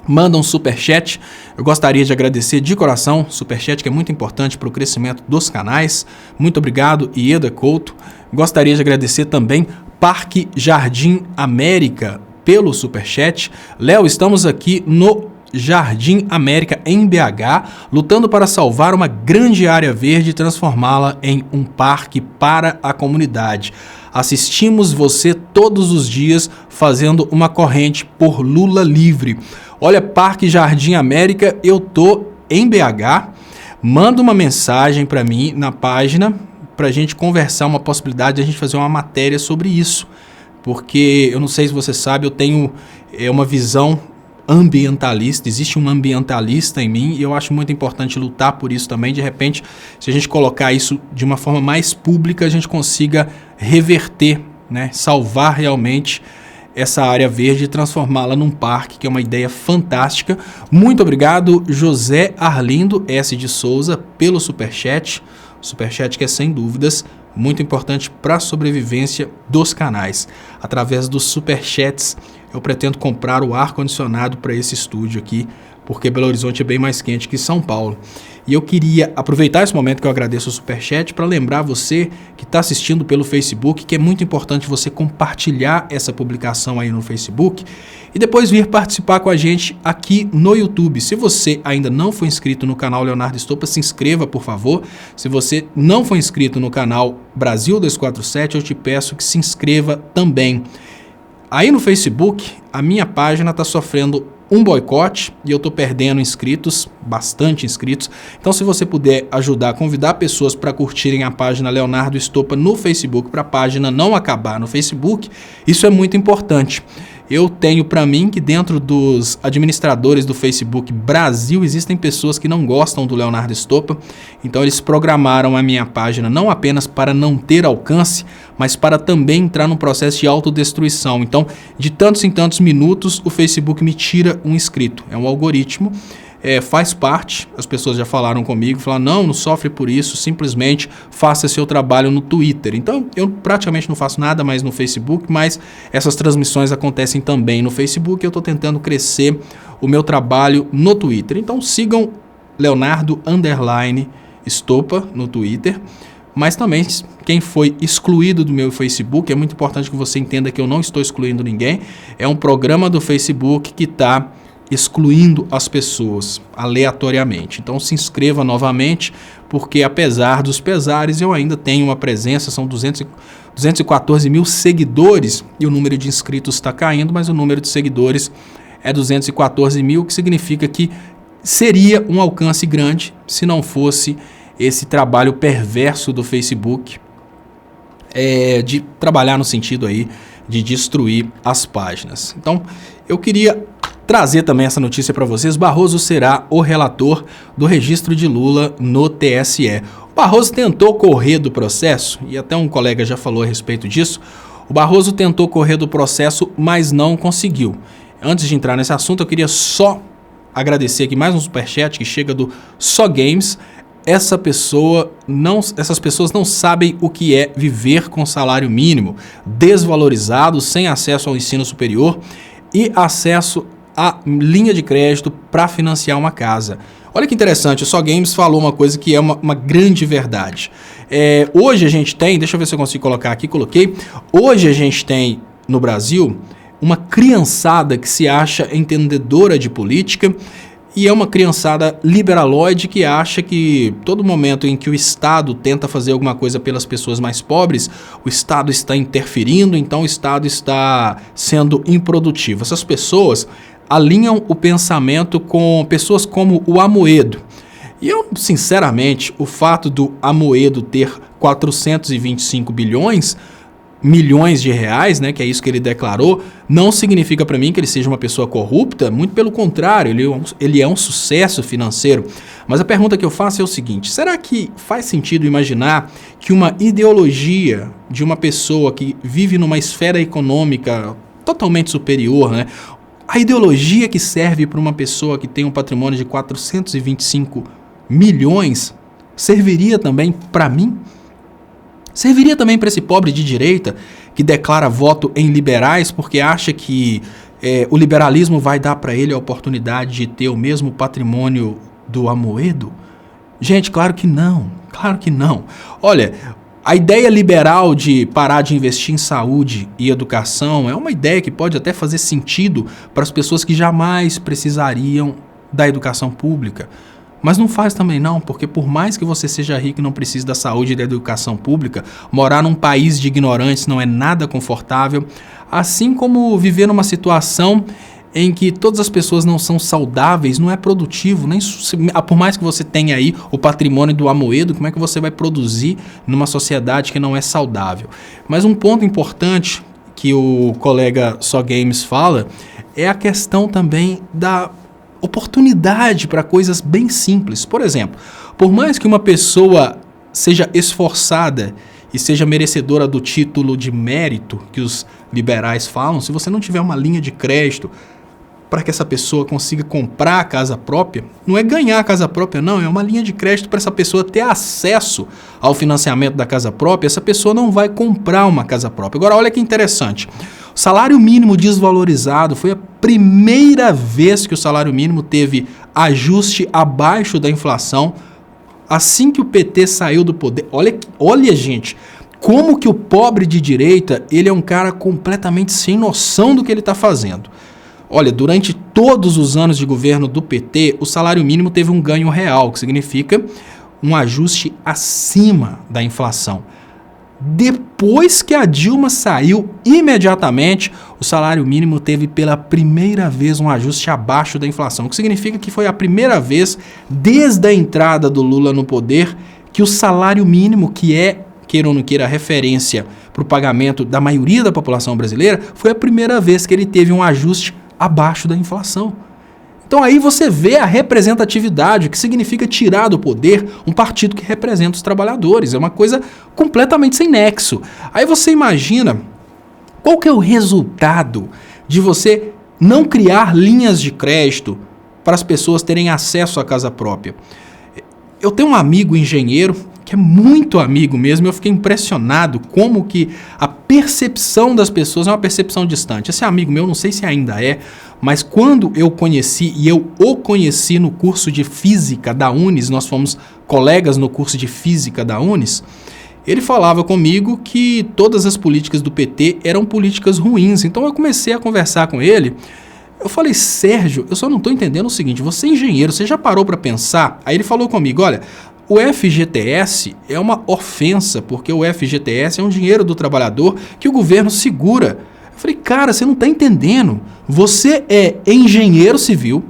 manda um superchat. Eu gostaria de agradecer de coração, superchat que é muito importante para o crescimento dos canais. Muito obrigado, Ieda Couto. Gostaria de agradecer também Parque Jardim América pelo superchat. Léo, estamos aqui no Jardim América em BH, lutando para salvar uma grande área verde e transformá-la em um parque para a comunidade. Assistimos você todos os dias fazendo uma corrente por Lula livre. Olha, Parque Jardim América, eu tô em BH, manda uma mensagem para mim na página para a gente conversar uma possibilidade de a gente fazer uma matéria sobre isso, porque eu não sei se você sabe, eu tenho uma visão ambientalista, existe um ambientalista em mim e eu acho muito importante lutar por isso também. De repente, se a gente colocar isso de uma forma mais pública, a gente consiga reverter, né, salvar realmente essa área verde e transformá-la num parque, que é uma ideia fantástica. Muito obrigado, José Arlindo S. de Souza, pelo superchat. Superchat que é, sem dúvidas, muito importante para a sobrevivência dos canais. Através dos superchats, eu pretendo comprar o ar-condicionado para esse estúdio aqui, porque Belo Horizonte é bem mais quente que São Paulo. E eu queria aproveitar esse momento que eu agradeço o superchat para lembrar você que está assistindo pelo Facebook que é muito importante você compartilhar essa publicação aí no Facebook e depois vir participar com a gente aqui no YouTube. Se você ainda não foi inscrito no canal Leonardo Estopa, se inscreva, por favor. Se você não foi inscrito no canal Brasil 247, eu te peço que se inscreva também. Aí no Facebook, a minha página está sofrendo um boicote e eu estou perdendo inscritos, bastante inscritos. Então, se você puder ajudar, convidar pessoas para curtirem a página Leonardo Estopa no Facebook, para a página não acabar no Facebook, isso é muito importante. Eu tenho para mim que dentro dos administradores do Facebook Brasil existem pessoas que não gostam do Leonardo Estopa, então eles programaram a minha página não apenas para não ter alcance, mas para também entrar num processo de autodestruição. Então, de tantos em tantos minutos, o Facebook me tira um inscrito. É um algoritmo, faz parte, as pessoas já falaram comigo, falaram, não sofre por isso, simplesmente faça seu trabalho no Twitter. Então, eu praticamente não faço nada mais no Facebook, mas essas transmissões acontecem também no Facebook. Eu estou tentando crescer o meu trabalho no Twitter. Então, sigam Leonardo_Estopa no Twitter. Mas também, quem foi excluído do meu Facebook, é muito importante que você entenda que eu não estou excluindo ninguém. É um programa do Facebook que está excluindo as pessoas aleatoriamente. Então se inscreva novamente, porque apesar dos pesares, eu ainda tenho uma presença, são 214 mil seguidores e o número de inscritos está caindo, mas o número de seguidores é 214 mil, que significa que seria um alcance grande se não fosse esse trabalho perverso do Facebook de trabalhar no sentido aí de destruir as páginas. Então, eu queria trazer também essa notícia para vocês. Barroso será o relator do registro de Lula no TSE. O Barroso tentou correr do processo, e até um colega já falou a respeito disso. O Barroso tentou correr do processo, mas não conseguiu. Antes de entrar nesse assunto, eu queria só agradecer aqui mais um superchat que chega do Só Games. Essas pessoas não sabem o que é viver com salário mínimo, desvalorizado, sem acesso ao ensino superior e acesso à linha de crédito para financiar uma casa. Olha que interessante, o Só Games falou uma coisa que é uma grande verdade. Hoje a gente tem, deixa eu ver se eu consigo colocar aqui, coloquei. Hoje a gente tem no Brasil uma criançada que se acha entendedora de política, e é uma criançada liberaloide que acha que todo momento em que o Estado tenta fazer alguma coisa pelas pessoas mais pobres, o Estado está interferindo, então o Estado está sendo improdutivo. Essas pessoas alinham o pensamento com pessoas como o Amoedo. E eu, sinceramente, o fato do Amoedo ter 425 milhões de reais, né, que é isso que ele declarou, não significa para mim que ele seja uma pessoa corrupta, muito pelo contrário, ele é um sucesso financeiro. Mas a pergunta que eu faço é o seguinte: será que faz sentido imaginar que uma ideologia de uma pessoa que vive numa esfera econômica totalmente superior, né, a ideologia que serve para uma pessoa que tem um patrimônio de 425 milhões, serviria também para mim? Serviria também para esse pobre de direita que declara voto em liberais porque acha que o liberalismo vai dar para ele a oportunidade de ter o mesmo patrimônio do Amoedo? Gente, claro que não. Claro que não. Olha, a ideia liberal de parar de investir em saúde e educação é uma ideia que pode até fazer sentido para as pessoas que jamais precisariam da educação pública. Mas não faz também não, porque por mais que você seja rico e não precise da saúde e da educação pública, morar num país de ignorantes não é nada confortável, assim como viver numa situação em que todas as pessoas não são saudáveis, não é produtivo, nem por mais que você tenha aí o patrimônio do Amoedo, como é que você vai produzir numa sociedade que não é saudável? Mas um ponto importante que o colega Só Games fala é a questão também da oportunidade para coisas bem simples. Por exemplo, por mais que uma pessoa seja esforçada e seja merecedora do título de mérito que os liberais falam, se você não tiver uma linha de crédito para que essa pessoa consiga comprar a casa própria, não é ganhar a casa própria, não, é uma linha de crédito para essa pessoa ter acesso ao financiamento da casa própria, essa pessoa não vai comprar uma casa própria. Agora, olha que interessante, o salário mínimo desvalorizado foi a primeira vez que o salário mínimo teve ajuste abaixo da inflação, assim que o PT saiu do poder. Olha, gente, como que o pobre de direita, ele é um cara completamente sem noção do que ele está fazendo. Olha, durante todos os anos de governo do PT, o salário mínimo teve um ganho real, que significa um ajuste acima da inflação. Depois que a Dilma saiu, imediatamente, o salário mínimo teve pela primeira vez um ajuste abaixo da inflação, o que significa que foi a primeira vez, desde a entrada do Lula no poder, que o salário mínimo, que é, queira ou não queira, referência para o pagamento da maioria da população brasileira, foi a primeira vez que ele teve um ajuste abaixo da inflação. Então aí você vê a representatividade, o que significa tirar do poder um partido que representa os trabalhadores. É uma coisa completamente sem nexo. Aí você imagina qual que é o resultado de você não criar linhas de crédito para as pessoas terem acesso à casa própria. Eu tenho um amigo engenheiro que é muito amigo mesmo, eu fiquei impressionado como que a percepção das pessoas é uma percepção distante. Esse amigo meu, não sei se ainda é, mas quando eu conheci, e eu o conheci no curso de Física da Unis, nós fomos colegas no curso de Física da Unis, ele falava comigo que todas as políticas do PT eram políticas ruins. Então eu comecei a conversar com ele. Eu falei, Sérgio, eu só não estou entendendo o seguinte, você é engenheiro, você já parou para pensar? Aí ele falou comigo, olha, o FGTS é uma ofensa, porque o FGTS é um dinheiro do trabalhador que o governo segura. Eu falei, cara, você não está entendendo. Você é engenheiro civil,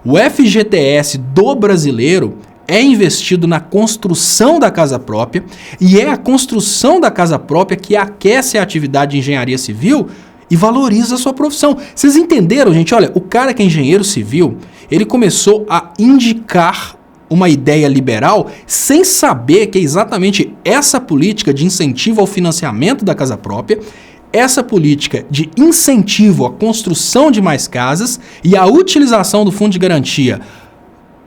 o FGTS do brasileiro é investido na construção da casa própria e é a construção da casa própria que aquece a atividade de engenharia civil e valoriza a sua profissão. Vocês entenderam, gente? Olha, o cara que é engenheiro civil, ele começou a indicar uma ideia liberal sem saber que é exatamente essa política de incentivo ao financiamento da casa própria, essa política de incentivo à construção de mais casas e a utilização do fundo de garantia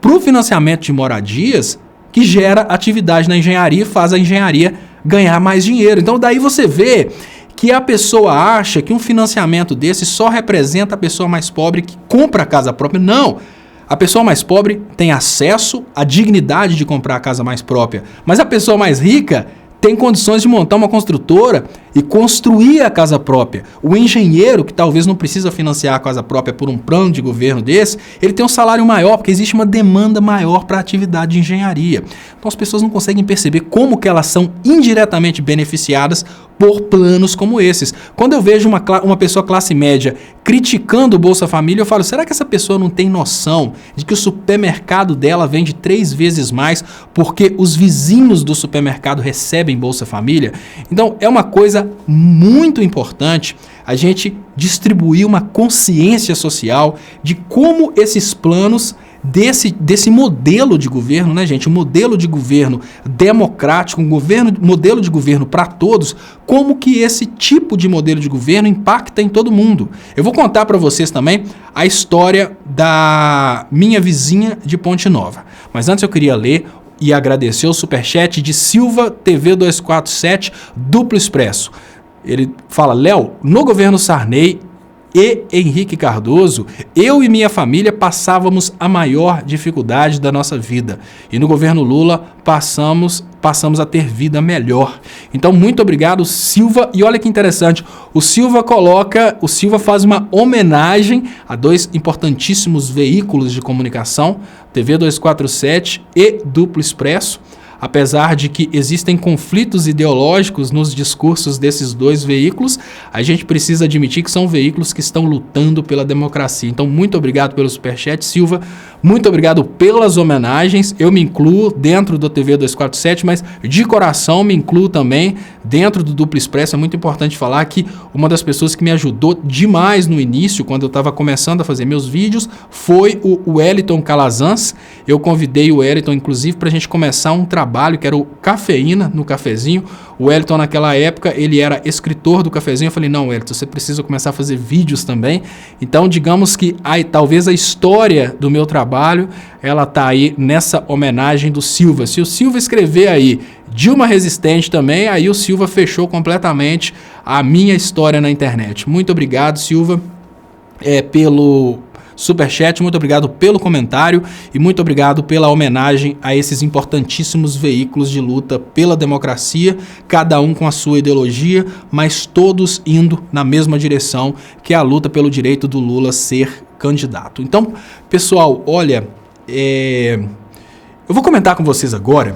para o financiamento de moradias que gera atividade na engenharia e faz a engenharia ganhar mais dinheiro. Então daí você vê que a pessoa acha que um financiamento desse só representa a pessoa mais pobre que compra a casa própria. Não! A pessoa mais pobre tem acesso à dignidade de comprar a casa mais própria, mas a pessoa mais rica tem condições de montar uma construtora e construir a casa própria. O engenheiro, que talvez não precisa financiar a casa própria por um plano de governo desse, ele tem um salário maior, porque existe uma demanda maior para a atividade de engenharia. Então as pessoas não conseguem perceber como que elas são indiretamente beneficiadas por planos como esses. Quando eu vejo uma pessoa classe média criticando o Bolsa Família, eu falo, será que essa pessoa não tem noção de que o supermercado dela vende 3 vezes mais porque os vizinhos do supermercado recebem Bolsa Família? Então é uma coisa muito importante a gente distribuir uma consciência social de como esses planos desse modelo de governo, né, gente? Um modelo de governo democrático, modelo de governo para todos, como que esse tipo de modelo de governo impacta em todo mundo. Eu vou contar para vocês também a história da minha vizinha de Ponte Nova. Mas antes eu queria ler e agradecer o superchat de Silva TV 247 Duplo Expresso. Ele fala: Léo, no governo Sarney e Henrique Cardoso, eu e minha família passávamos a maior dificuldade da nossa vida. E no governo Lula passamos a ter vida melhor. Então, muito obrigado, Silva. E olha que interessante, o Silva faz uma homenagem a dois importantíssimos veículos de comunicação, TV 247 e Duplo Expresso. Apesar de que existem conflitos ideológicos nos discursos desses dois veículos, a gente precisa admitir que são veículos que estão lutando pela democracia. Então, muito obrigado pelo superchat, Silva. Muito obrigado pelas homenagens. Eu me incluo dentro do TV 247, mas de coração me incluo também dentro do Duplo Expresso. É muito importante falar que uma das pessoas que me ajudou demais no início, quando eu estava começando a fazer meus vídeos, foi o Wellington Calazans. Eu convidei o Wellington, inclusive, para a gente começar um trabalho que era o Cafeína no Cafezinho. O Wellington, naquela época, ele era escritor do Cafezinho. Eu falei: não, Wellington, você precisa começar a fazer vídeos também. Então, digamos que talvez a história do meu trabalho, ela tá aí nessa homenagem do Silva. Se o Silva escrever aí Dilma Resistente também, aí o Silva fechou completamente a minha história na internet. Muito obrigado, Silva, pelo superchat, muito obrigado pelo comentário e muito obrigado pela homenagem a esses importantíssimos veículos de luta pela democracia, cada um com a sua ideologia, mas todos indo na mesma direção, que é a luta pelo direito do Lula ser candidato. Então, pessoal, olha, eu vou comentar com vocês agora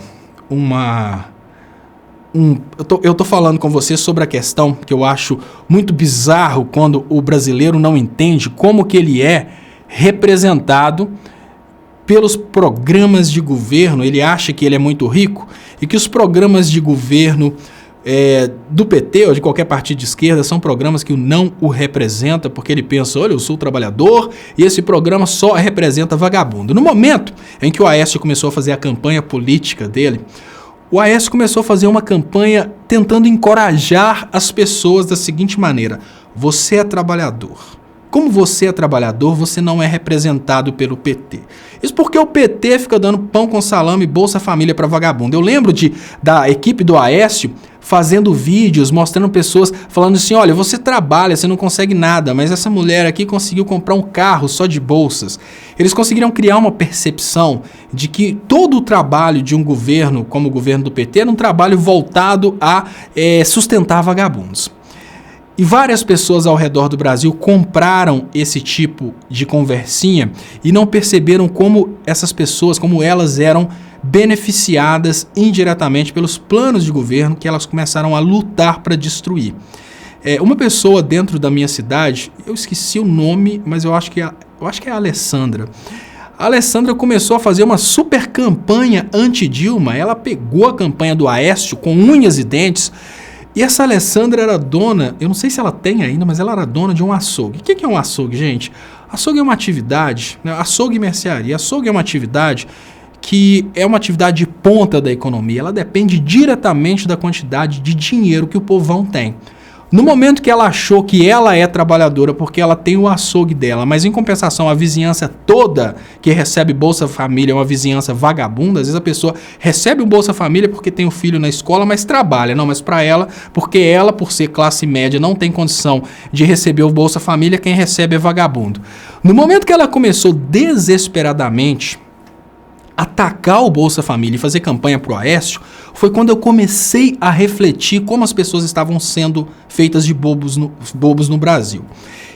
eu tô falando com vocês sobre a questão que eu acho muito bizarro quando o brasileiro não entende como que ele é representado pelos programas de governo. Ele acha que ele é muito rico e que os programas de governo do PT ou de qualquer partido de esquerda são programas que não o representam, porque ele pensa: olha, eu sou trabalhador e esse programa só representa vagabundo. No momento em que o Aécio começou a fazer a campanha política dele, o Aécio começou a fazer uma campanha tentando encorajar as pessoas da seguinte maneira: você é trabalhador. Como você é trabalhador, você não é representado pelo PT. Isso porque o PT fica dando pão com salame e Bolsa Família para vagabundo. Eu lembro da equipe do Aécio fazendo vídeos, mostrando pessoas falando assim: olha, você trabalha, você não consegue nada, mas essa mulher aqui conseguiu comprar um carro só de bolsas. Eles conseguiram criar uma percepção de que todo o trabalho de um governo, como o governo do PT, era um trabalho voltado a sustentar vagabundos. E várias pessoas ao redor do Brasil compraram esse tipo de conversinha e não perceberam como essas pessoas, como elas eram beneficiadas indiretamente pelos planos de governo que elas começaram a lutar para destruir. Uma pessoa dentro da minha cidade, eu esqueci o nome, mas eu acho que é a Alessandra. A Alessandra começou a fazer uma super campanha anti-Dilma. Ela pegou a campanha do Aécio com unhas e dentes. E essa Alessandra era dona, eu não sei se ela tem ainda, mas ela era dona de um açougue. O que é um açougue, gente? Açougue é uma atividade, né? Açougue e mercearia. Açougue é uma atividade que é uma atividade de ponta da economia. Ela depende diretamente da quantidade de dinheiro que o povão tem. No momento que ela achou que ela é trabalhadora porque ela tem o açougue dela, mas em compensação a vizinhança toda que recebe Bolsa Família é uma vizinhança vagabunda, às vezes a pessoa recebe o Bolsa Família porque tem o filho na escola, mas trabalha. Não, mas para ela, porque ela, por ser classe média, não tem condição de receber o Bolsa Família, quem recebe é vagabundo. No momento que ela começou desesperadamente atacar o Bolsa Família e fazer campanha pro Aécio, foi quando eu comecei a refletir como as pessoas estavam sendo feitas de bobos no Brasil.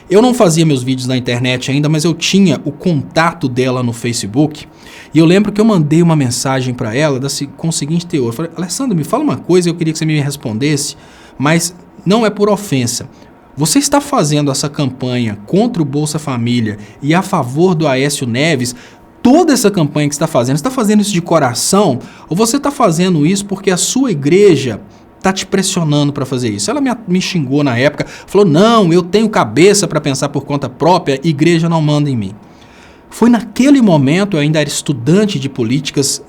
Eu não fazia meus vídeos na internet ainda, mas eu tinha o contato dela no Facebook, e eu lembro que eu mandei uma mensagem para ela com o seguinte teor. Eu falei: Alessandra, me fala uma coisa, eu queria que você me respondesse, mas não é por ofensa. Você está fazendo essa campanha contra o Bolsa Família e a favor do Aécio Neves? Toda essa campanha que você está fazendo isso de coração? Ou você está fazendo isso porque a sua igreja está te pressionando para fazer isso? Ela me xingou na época, falou: não, eu tenho cabeça para pensar por conta própria, igreja não manda em mim. Foi naquele momento, eu ainda era estudante de políticas,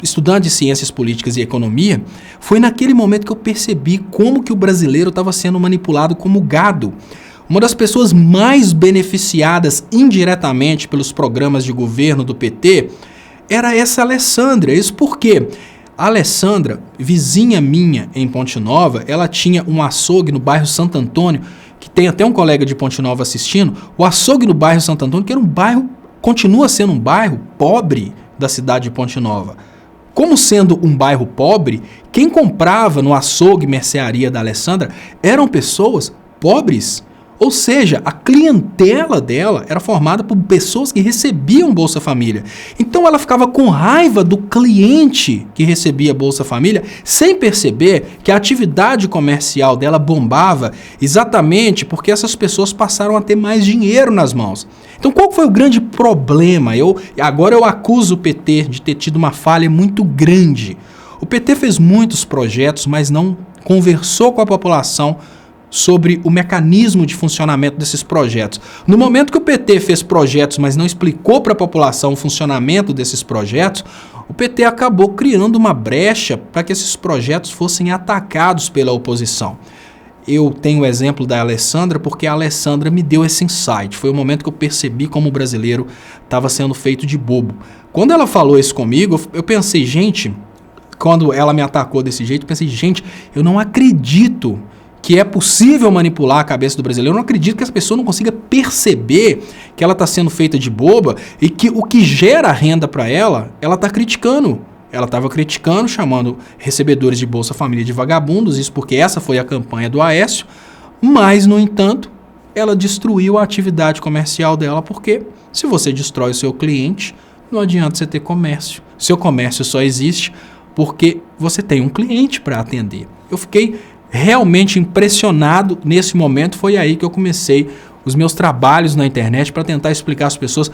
estudante de ciências políticas e economia, foi naquele momento que eu percebi como que o brasileiro estava sendo manipulado como gado. Uma das pessoas mais beneficiadas indiretamente pelos programas de governo do PT era essa Alessandra. Isso porque a Alessandra, vizinha minha em Ponte Nova, ela tinha um açougue no bairro Santo Antônio, que tem até um colega de Ponte Nova assistindo, o açougue no bairro Santo Antônio, que era um bairro, continua sendo um bairro pobre da cidade de Ponte Nova. Como sendo um bairro pobre, quem comprava no açougue mercearia da Alessandra eram pessoas pobres. Ou seja, a clientela dela era formada por pessoas que recebiam Bolsa Família. Então ela ficava com raiva do cliente que recebia Bolsa Família, sem perceber que a atividade comercial dela bombava exatamente porque essas pessoas passaram a ter mais dinheiro nas mãos. Então qual foi o grande problema? Agora eu acuso o PT de ter tido uma falha muito grande. O PT fez muitos projetos, mas não conversou com a população sobre o mecanismo de funcionamento desses projetos. No momento que o PT fez projetos, mas não explicou para a população o funcionamento desses projetos, o PT acabou criando uma brecha para que esses projetos fossem atacados pela oposição. Eu tenho o exemplo da Alessandra porque a Alessandra me deu esse insight. Foi o momento que eu percebi como o brasileiro estava sendo feito de bobo. Quando ela falou isso comigo, eu pensei, gente, quando ela me atacou desse jeito, eu pensei, gente, eu não acredito que é possível manipular a cabeça do brasileiro. Eu não acredito que essa pessoa não consiga perceber que ela está sendo feita de boba e que o que gera renda para ela está criticando. Ela estava criticando, chamando recebedores de Bolsa Família de vagabundos, isso porque essa foi a campanha do Aécio, mas, no entanto, ela destruiu a atividade comercial dela, porque se você destrói o seu cliente, não adianta você ter comércio. Seu comércio só existe porque você tem um cliente para atender. Eu fiquei realmente impressionado nesse momento, foi aí que eu comecei os meus trabalhos na internet para tentar explicar às pessoas,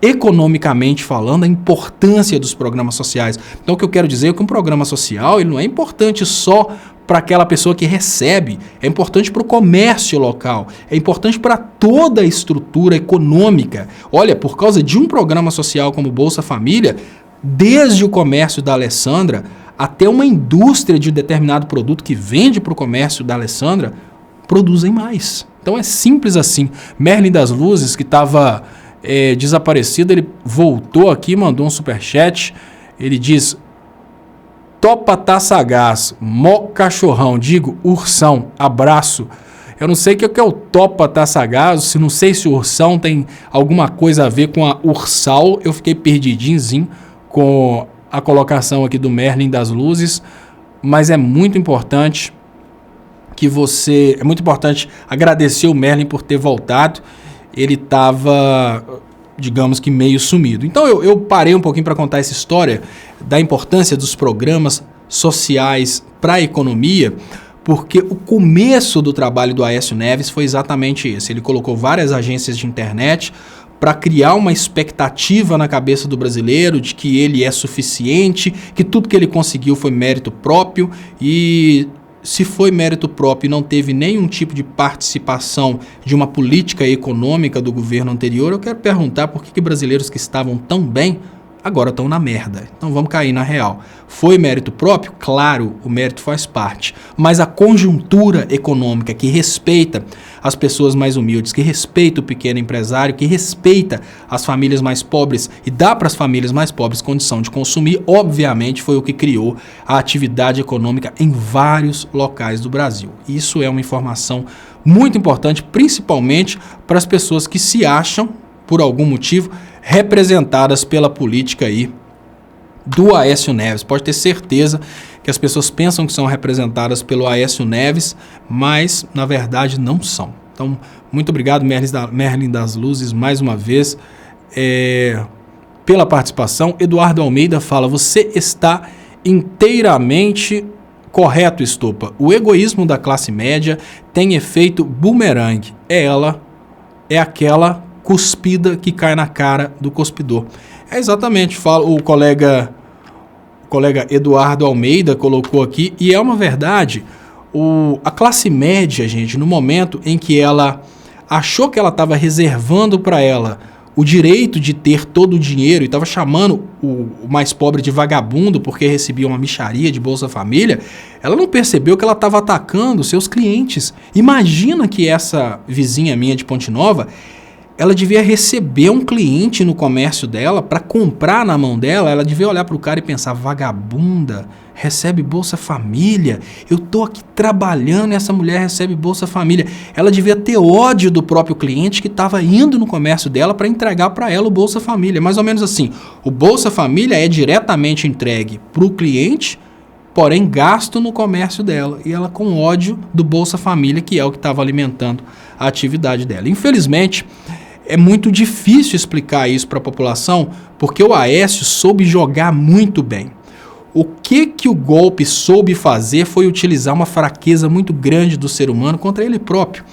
economicamente falando, a importância dos programas sociais. Então o que eu quero dizer é que um programa social ele não é importante só para aquela pessoa que recebe, é importante para o comércio local, é importante para toda a estrutura econômica. Olha, por causa de um programa social como Bolsa Família, desde o comércio da Alessandra até uma indústria de determinado produto que vende para o comércio da Alessandra, produzem mais. Então é simples assim. Merlin das Luzes, que estava desaparecido, ele voltou aqui, mandou um superchat. Ele diz: topa tá sagaz, mó cachorrão, digo ursão, abraço. Eu não sei o que é o topa tá sagaz, não sei se o ursão tem alguma coisa a ver com a ursal. Eu fiquei perdidinho com a colocação aqui do Merlin das Luzes, mas é muito importante agradecer o Merlin por ter voltado. Ele estava, digamos que meio sumido. Então eu parei um pouquinho para contar essa história da importância dos programas sociais para a economia, porque o começo do trabalho do Aécio Neves foi exatamente esse. Ele colocou várias agências de internet para criar uma expectativa na cabeça do brasileiro de que ele é suficiente, que tudo que ele conseguiu foi mérito próprio, e se foi mérito próprio e não teve nenhum tipo de participação de uma política econômica do governo anterior, eu quero perguntar por que brasileiros que estavam tão bem agora estão na merda. Então vamos cair na real. Foi mérito próprio? Claro, o mérito faz parte. Mas a conjuntura econômica que respeita as pessoas mais humildes, que respeita o pequeno empresário, que respeita as famílias mais pobres e dá para as famílias mais pobres condição de consumir, obviamente foi o que criou a atividade econômica em vários locais do Brasil. Isso é uma informação muito importante, principalmente para as pessoas que se acham, por algum motivo, representadas pela política aí do Aécio Neves. Pode ter certeza que as pessoas pensam que são representadas pelo Aécio Neves, mas na verdade não são. Então, muito obrigado, Merlin das Luzes, mais uma vez, pela participação. Eduardo Almeida fala: você está inteiramente correto, Estopa. O egoísmo da classe média tem efeito bumerangue. É aquela cuspida que cai na cara do cuspidor. É exatamente, fala o colega Eduardo Almeida colocou aqui, e é uma verdade. A classe média, gente, no momento em que ela achou que ela estava reservando para ela o direito de ter todo o dinheiro e estava chamando o mais pobre de vagabundo porque recebia uma mixaria de Bolsa Família, ela não percebeu que ela estava atacando seus clientes. Imagina que essa vizinha minha de Ponte Nova, ela devia receber um cliente no comércio dela para comprar na mão dela, ela devia olhar para o cara e pensar, vagabunda, recebe Bolsa Família, eu tô aqui trabalhando e essa mulher recebe Bolsa Família. Ela devia ter ódio do próprio cliente que estava indo no comércio dela para entregar para ela o Bolsa Família. Mais ou menos assim, o Bolsa Família é diretamente entregue para o cliente, porém gasto no comércio dela. E ela com ódio do Bolsa Família, que é o que estava alimentando a atividade dela. Infelizmente, é muito difícil explicar isso para a população, porque o Aécio soube jogar muito bem. O que o golpe soube fazer foi utilizar uma fraqueza muito grande do ser humano contra ele próprio.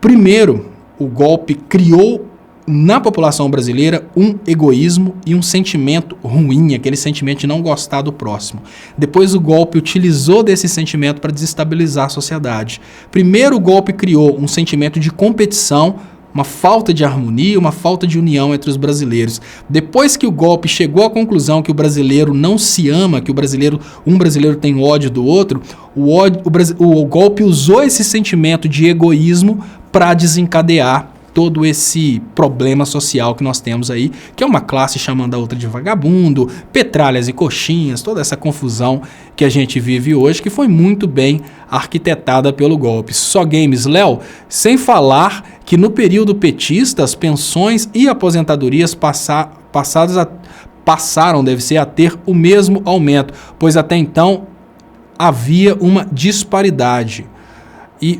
Primeiro, o golpe criou na população brasileira um egoísmo e um sentimento ruim, aquele sentimento de não gostar do próximo. Depois o golpe utilizou desse sentimento para desestabilizar a sociedade. Primeiro o golpe criou um sentimento de competição, uma falta de harmonia, uma falta de união entre os brasileiros. Depois que o golpe chegou à conclusão que o brasileiro não se ama, que um brasileiro tem ódio do outro, o golpe usou esse sentimento de egoísmo para desencadear todo esse problema social que nós temos aí, que é uma classe chamando a outra de vagabundo, petralhas e coxinhas, toda essa confusão que a gente vive hoje, que foi muito bem arquitetada pelo golpe. Só games, Léo, sem falar que no período petista, as pensões e aposentadorias passaram, deve ser, a ter o mesmo aumento, pois até então havia uma disparidade. E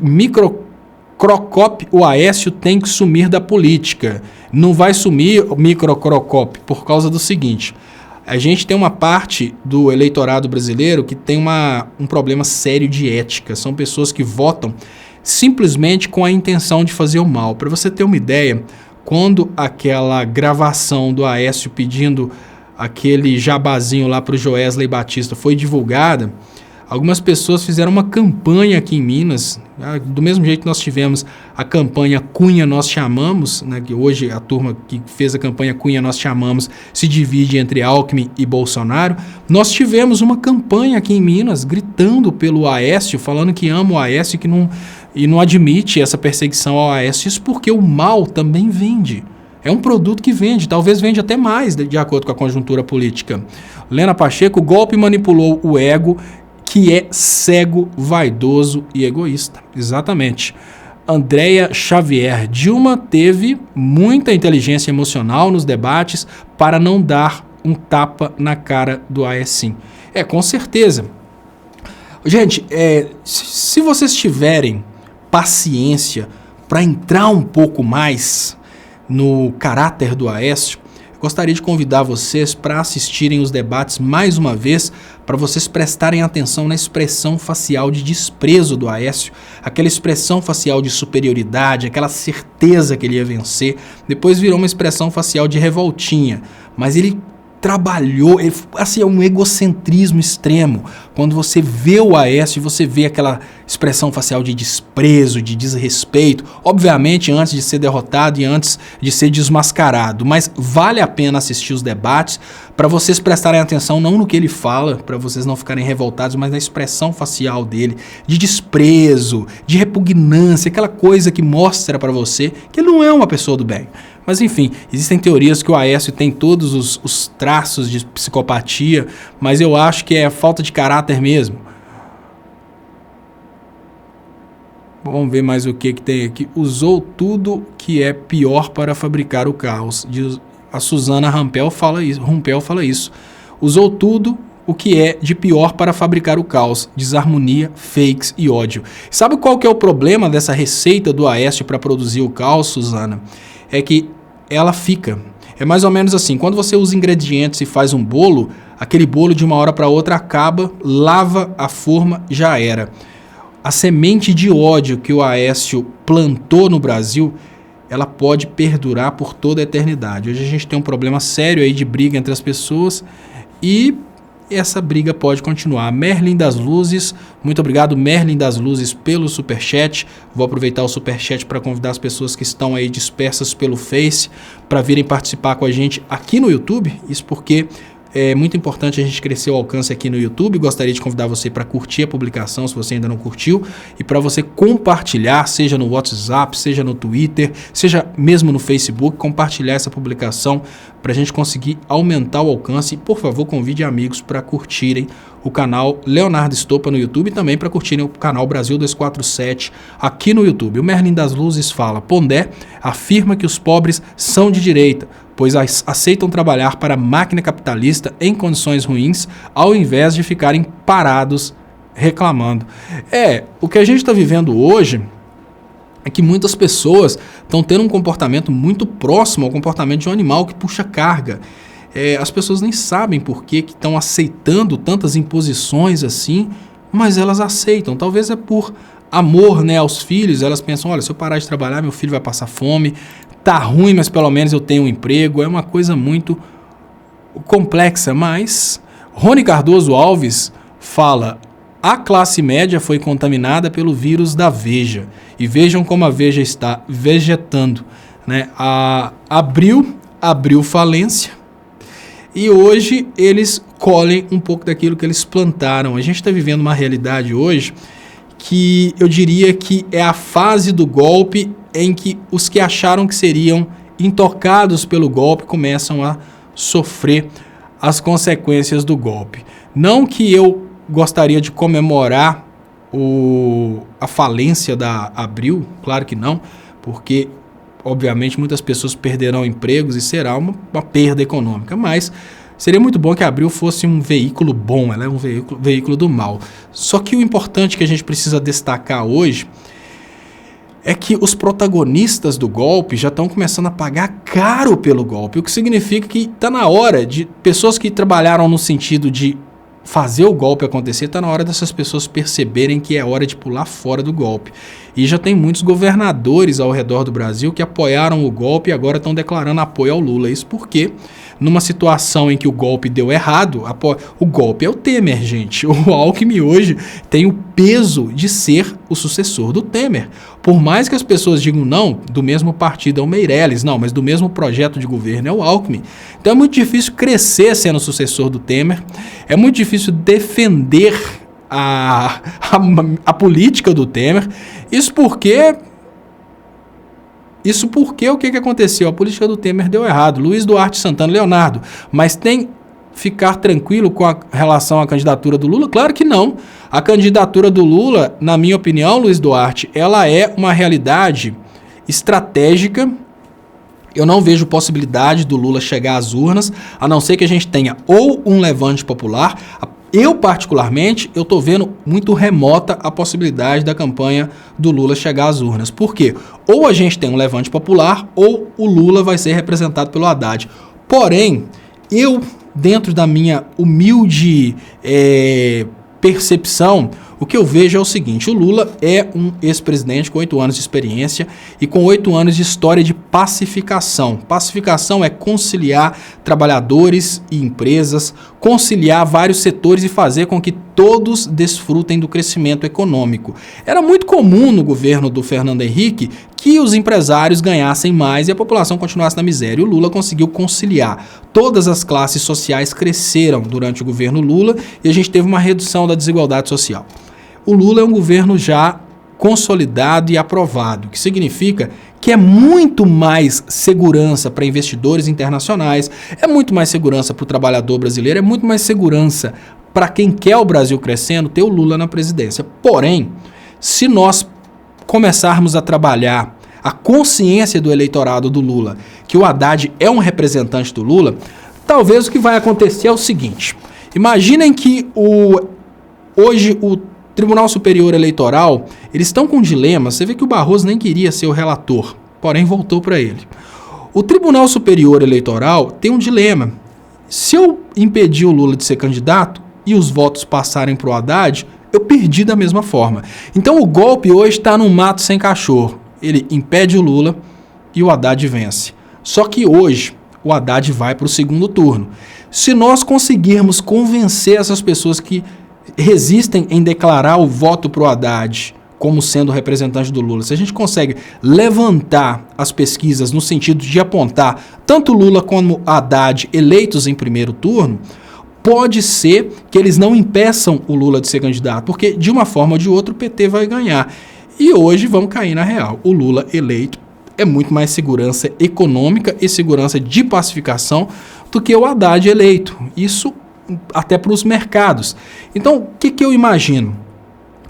Crocop, o Aécio tem que sumir da política. Não vai sumir o Crocop por causa do seguinte: a gente tem uma parte do eleitorado brasileiro que tem um problema sério de ética. São pessoas que votam simplesmente com a intenção de fazer o mal. Para você ter uma ideia, quando aquela gravação do Aécio pedindo aquele jabazinho lá para o Joesley Batista foi divulgada, algumas pessoas fizeram uma campanha aqui em Minas, do mesmo jeito que nós tivemos a campanha Cunha Nós Te Amamos, né, que hoje a turma que fez a campanha Cunha Nós Te Amamos se divide entre Alckmin e Bolsonaro. Nós tivemos uma campanha aqui em Minas gritando pelo Aécio, falando que ama o Aécio e não admite essa perseguição ao Aécio. Isso porque o mal também vende. É um produto que vende, talvez vende até mais, de acordo com a conjuntura política. Lena Pacheco, o golpe manipulou o ego, que é cego, vaidoso e egoísta. Exatamente. Andréia Xavier, Dilma teve muita inteligência emocional nos debates para não dar um tapa na cara do Aécio. Com certeza. Gente, se vocês tiverem paciência para entrar um pouco mais no caráter do Aécio, gostaria de convidar vocês para assistirem os debates mais uma vez, para vocês prestarem atenção na expressão facial de desprezo do Aécio, aquela expressão facial de superioridade, aquela certeza que ele ia vencer. Depois virou uma expressão facial de revoltinha, mas ele trabalhou, assim, é um egocentrismo extremo. Quando você vê o Aécio, você vê aquela expressão facial de desprezo, de desrespeito, obviamente antes de ser derrotado e antes de ser desmascarado, mas vale a pena assistir os debates para vocês prestarem atenção não no que ele fala, para vocês não ficarem revoltados, mas na expressão facial dele, de desprezo, de repugnância, aquela coisa que mostra para você que ele não é uma pessoa do bem. Mas enfim, existem teorias que o Aécio tem todos os traços de psicopatia, mas eu acho que é falta de caráter mesmo. Vamos ver mais o que tem aqui. Usou tudo que é pior para fabricar o caos. A Suzana Rumpel fala isso. Usou tudo o que é de pior para fabricar o caos, desarmonia, fakes e ódio. Sabe qual que é o problema dessa receita do Aécio para produzir o caos, Suzana? É que ela fica. É mais ou menos assim, quando você usa ingredientes e faz um bolo, aquele bolo de uma hora para outra acaba, lava a forma, já era. A semente de ódio que o Aécio plantou no Brasil, ela pode perdurar por toda a eternidade. Hoje a gente tem um problema sério aí de briga entre as pessoas e essa briga pode continuar. Merlin das Luzes, muito obrigado Merlin das Luzes pelo superchat. Vou aproveitar o superchat para convidar as pessoas que estão aí dispersas pelo Face para virem participar com a gente aqui no YouTube. Isso porque É muito importante a gente crescer o alcance aqui no YouTube. Gostaria de convidar você para curtir a publicação, se você ainda não curtiu, e para você compartilhar, seja no WhatsApp, seja no Twitter, seja mesmo no Facebook, compartilhar essa publicação para a gente conseguir aumentar o alcance. E, por favor, convide amigos para curtirem o canal Leonardo Estopa no YouTube e também para curtirem o canal Brasil 247 aqui no YouTube. O Merlin das Luzes fala: Pondé afirma que os pobres são de direita, pois aceitam trabalhar para a máquina capitalista em condições ruins, ao invés de ficarem parados reclamando. O que a gente está vivendo hoje é que muitas pessoas estão tendo um comportamento muito próximo ao comportamento de um animal que puxa carga. As pessoas nem sabem por que estão aceitando tantas imposições assim, mas elas aceitam. Talvez é por amor, né, aos filhos. Elas pensam: olha, se eu parar de trabalhar, meu filho vai passar fome. Tá ruim, mas pelo menos eu tenho um emprego. É uma coisa muito complexa, mas Rony Cardoso Alves fala: a classe média foi contaminada pelo vírus da Veja. E vejam como a Veja está vegetando, né? Abriu falência e hoje eles colhem um pouco daquilo que eles plantaram. A gente está vivendo uma realidade hoje que eu diria que é a fase do golpe em que os que acharam que seriam intocados pelo golpe começam a sofrer as consequências do golpe. Não que eu gostaria de comemorar a falência da Abril, claro que não, porque obviamente muitas pessoas perderão empregos e será uma perda econômica, mas seria muito bom que a Abril fosse um veículo bom, ela é um veículo do mal. Só que o importante que a gente precisa destacar hoje é que os protagonistas do golpe já estão começando a pagar caro pelo golpe, o que significa que está na hora de pessoas que trabalharam no sentido de fazer o golpe acontecer, está na hora dessas pessoas perceberem que é hora de pular fora do golpe. E já tem muitos governadores ao redor do Brasil que apoiaram o golpe e agora estão declarando apoio ao Lula. Isso porque, numa situação em que o golpe deu errado, o golpe é o Temer, gente. O Alckmin hoje tem o peso de ser o sucessor do Temer. Por mais que as pessoas digam não, do mesmo partido é o Meirelles, não, mas do mesmo projeto de governo é o Alckmin. Então é muito difícil crescer sendo o sucessor do Temer, é muito difícil defender a política do Temer. Isso porque o que aconteceu? A política do Temer deu errado. Luiz Duarte Santana, Leonardo, mas tem ficar tranquilo com a relação à candidatura do Lula? Claro que não. A candidatura do Lula, na minha opinião, Luiz Duarte, ela é uma realidade estratégica. Eu não vejo possibilidade do Lula chegar às urnas, a não ser que a gente tenha ou um levante popular. Eu, particularmente, eu estou vendo muito remota a possibilidade da campanha do Lula chegar às urnas. Por quê? Ou a gente tem um levante popular, ou o Lula vai ser representado pelo Haddad. Porém, eu, dentro da minha humilde percepção, o que eu vejo é o seguinte: o Lula é um ex-presidente com 8 anos de experiência e com 8 anos de história de pacificação. Pacificação é conciliar trabalhadores e empresas, conciliar vários setores e fazer com que todos desfrutem do crescimento econômico. Era muito comum no governo do Fernando Henrique que os empresários ganhassem mais e a população continuasse na miséria. O Lula conseguiu conciliar. Todas as classes sociais cresceram durante o governo Lula e a gente teve uma redução da desigualdade social. O Lula é um governo já consolidado e aprovado, o que significa que é muito mais segurança para investidores internacionais, é muito mais segurança para o trabalhador brasileiro, é muito mais segurança para quem quer o Brasil crescendo ter o Lula na presidência. Porém, se nós começarmos a trabalhar a consciência do eleitorado do Lula, que o Haddad é um representante do Lula, talvez o que vai acontecer é o seguinte: imaginem que hoje o Tribunal Superior Eleitoral, eles estão com um dilema. Você vê que o Barroso nem queria ser o relator, porém voltou para ele. O Tribunal Superior Eleitoral tem um dilema. Se eu impedir o Lula de ser candidato e os votos passarem para o Haddad, eu perdi da mesma forma. Então o golpe hoje está num mato sem cachorro. Ele impede o Lula e o Haddad vence. Só que hoje o Haddad vai para o segundo turno. Se nós conseguirmos convencer essas pessoas que resistem em declarar o voto para o Haddad como sendo representante do Lula, se a gente consegue levantar as pesquisas no sentido de apontar tanto Lula como Haddad eleitos em primeiro turno, pode ser que eles não impeçam o Lula de ser candidato, porque de uma forma ou de outra o PT vai ganhar. E hoje vamos cair na real. O Lula eleito é muito mais segurança econômica e segurança de pacificação do que o Haddad eleito. Isso até para os mercados. Então, o que eu imagino?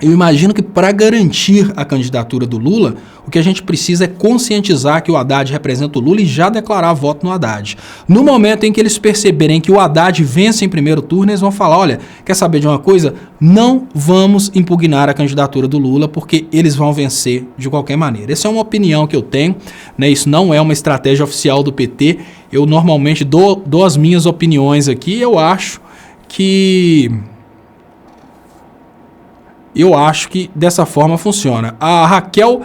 Eu imagino que para garantir a candidatura do Lula, o que a gente precisa é conscientizar que o Haddad representa o Lula e já declarar voto no Haddad. No momento em que eles perceberem que o Haddad vence em primeiro turno, eles vão falar, olha, quer saber de uma coisa? Não vamos impugnar a candidatura do Lula porque eles vão vencer de qualquer maneira. Essa é uma opinião que eu tenho, né? Isso não é uma estratégia oficial do PT. Eu normalmente dou as minhas opiniões aqui. Eu acho que dessa forma funciona. A Raquel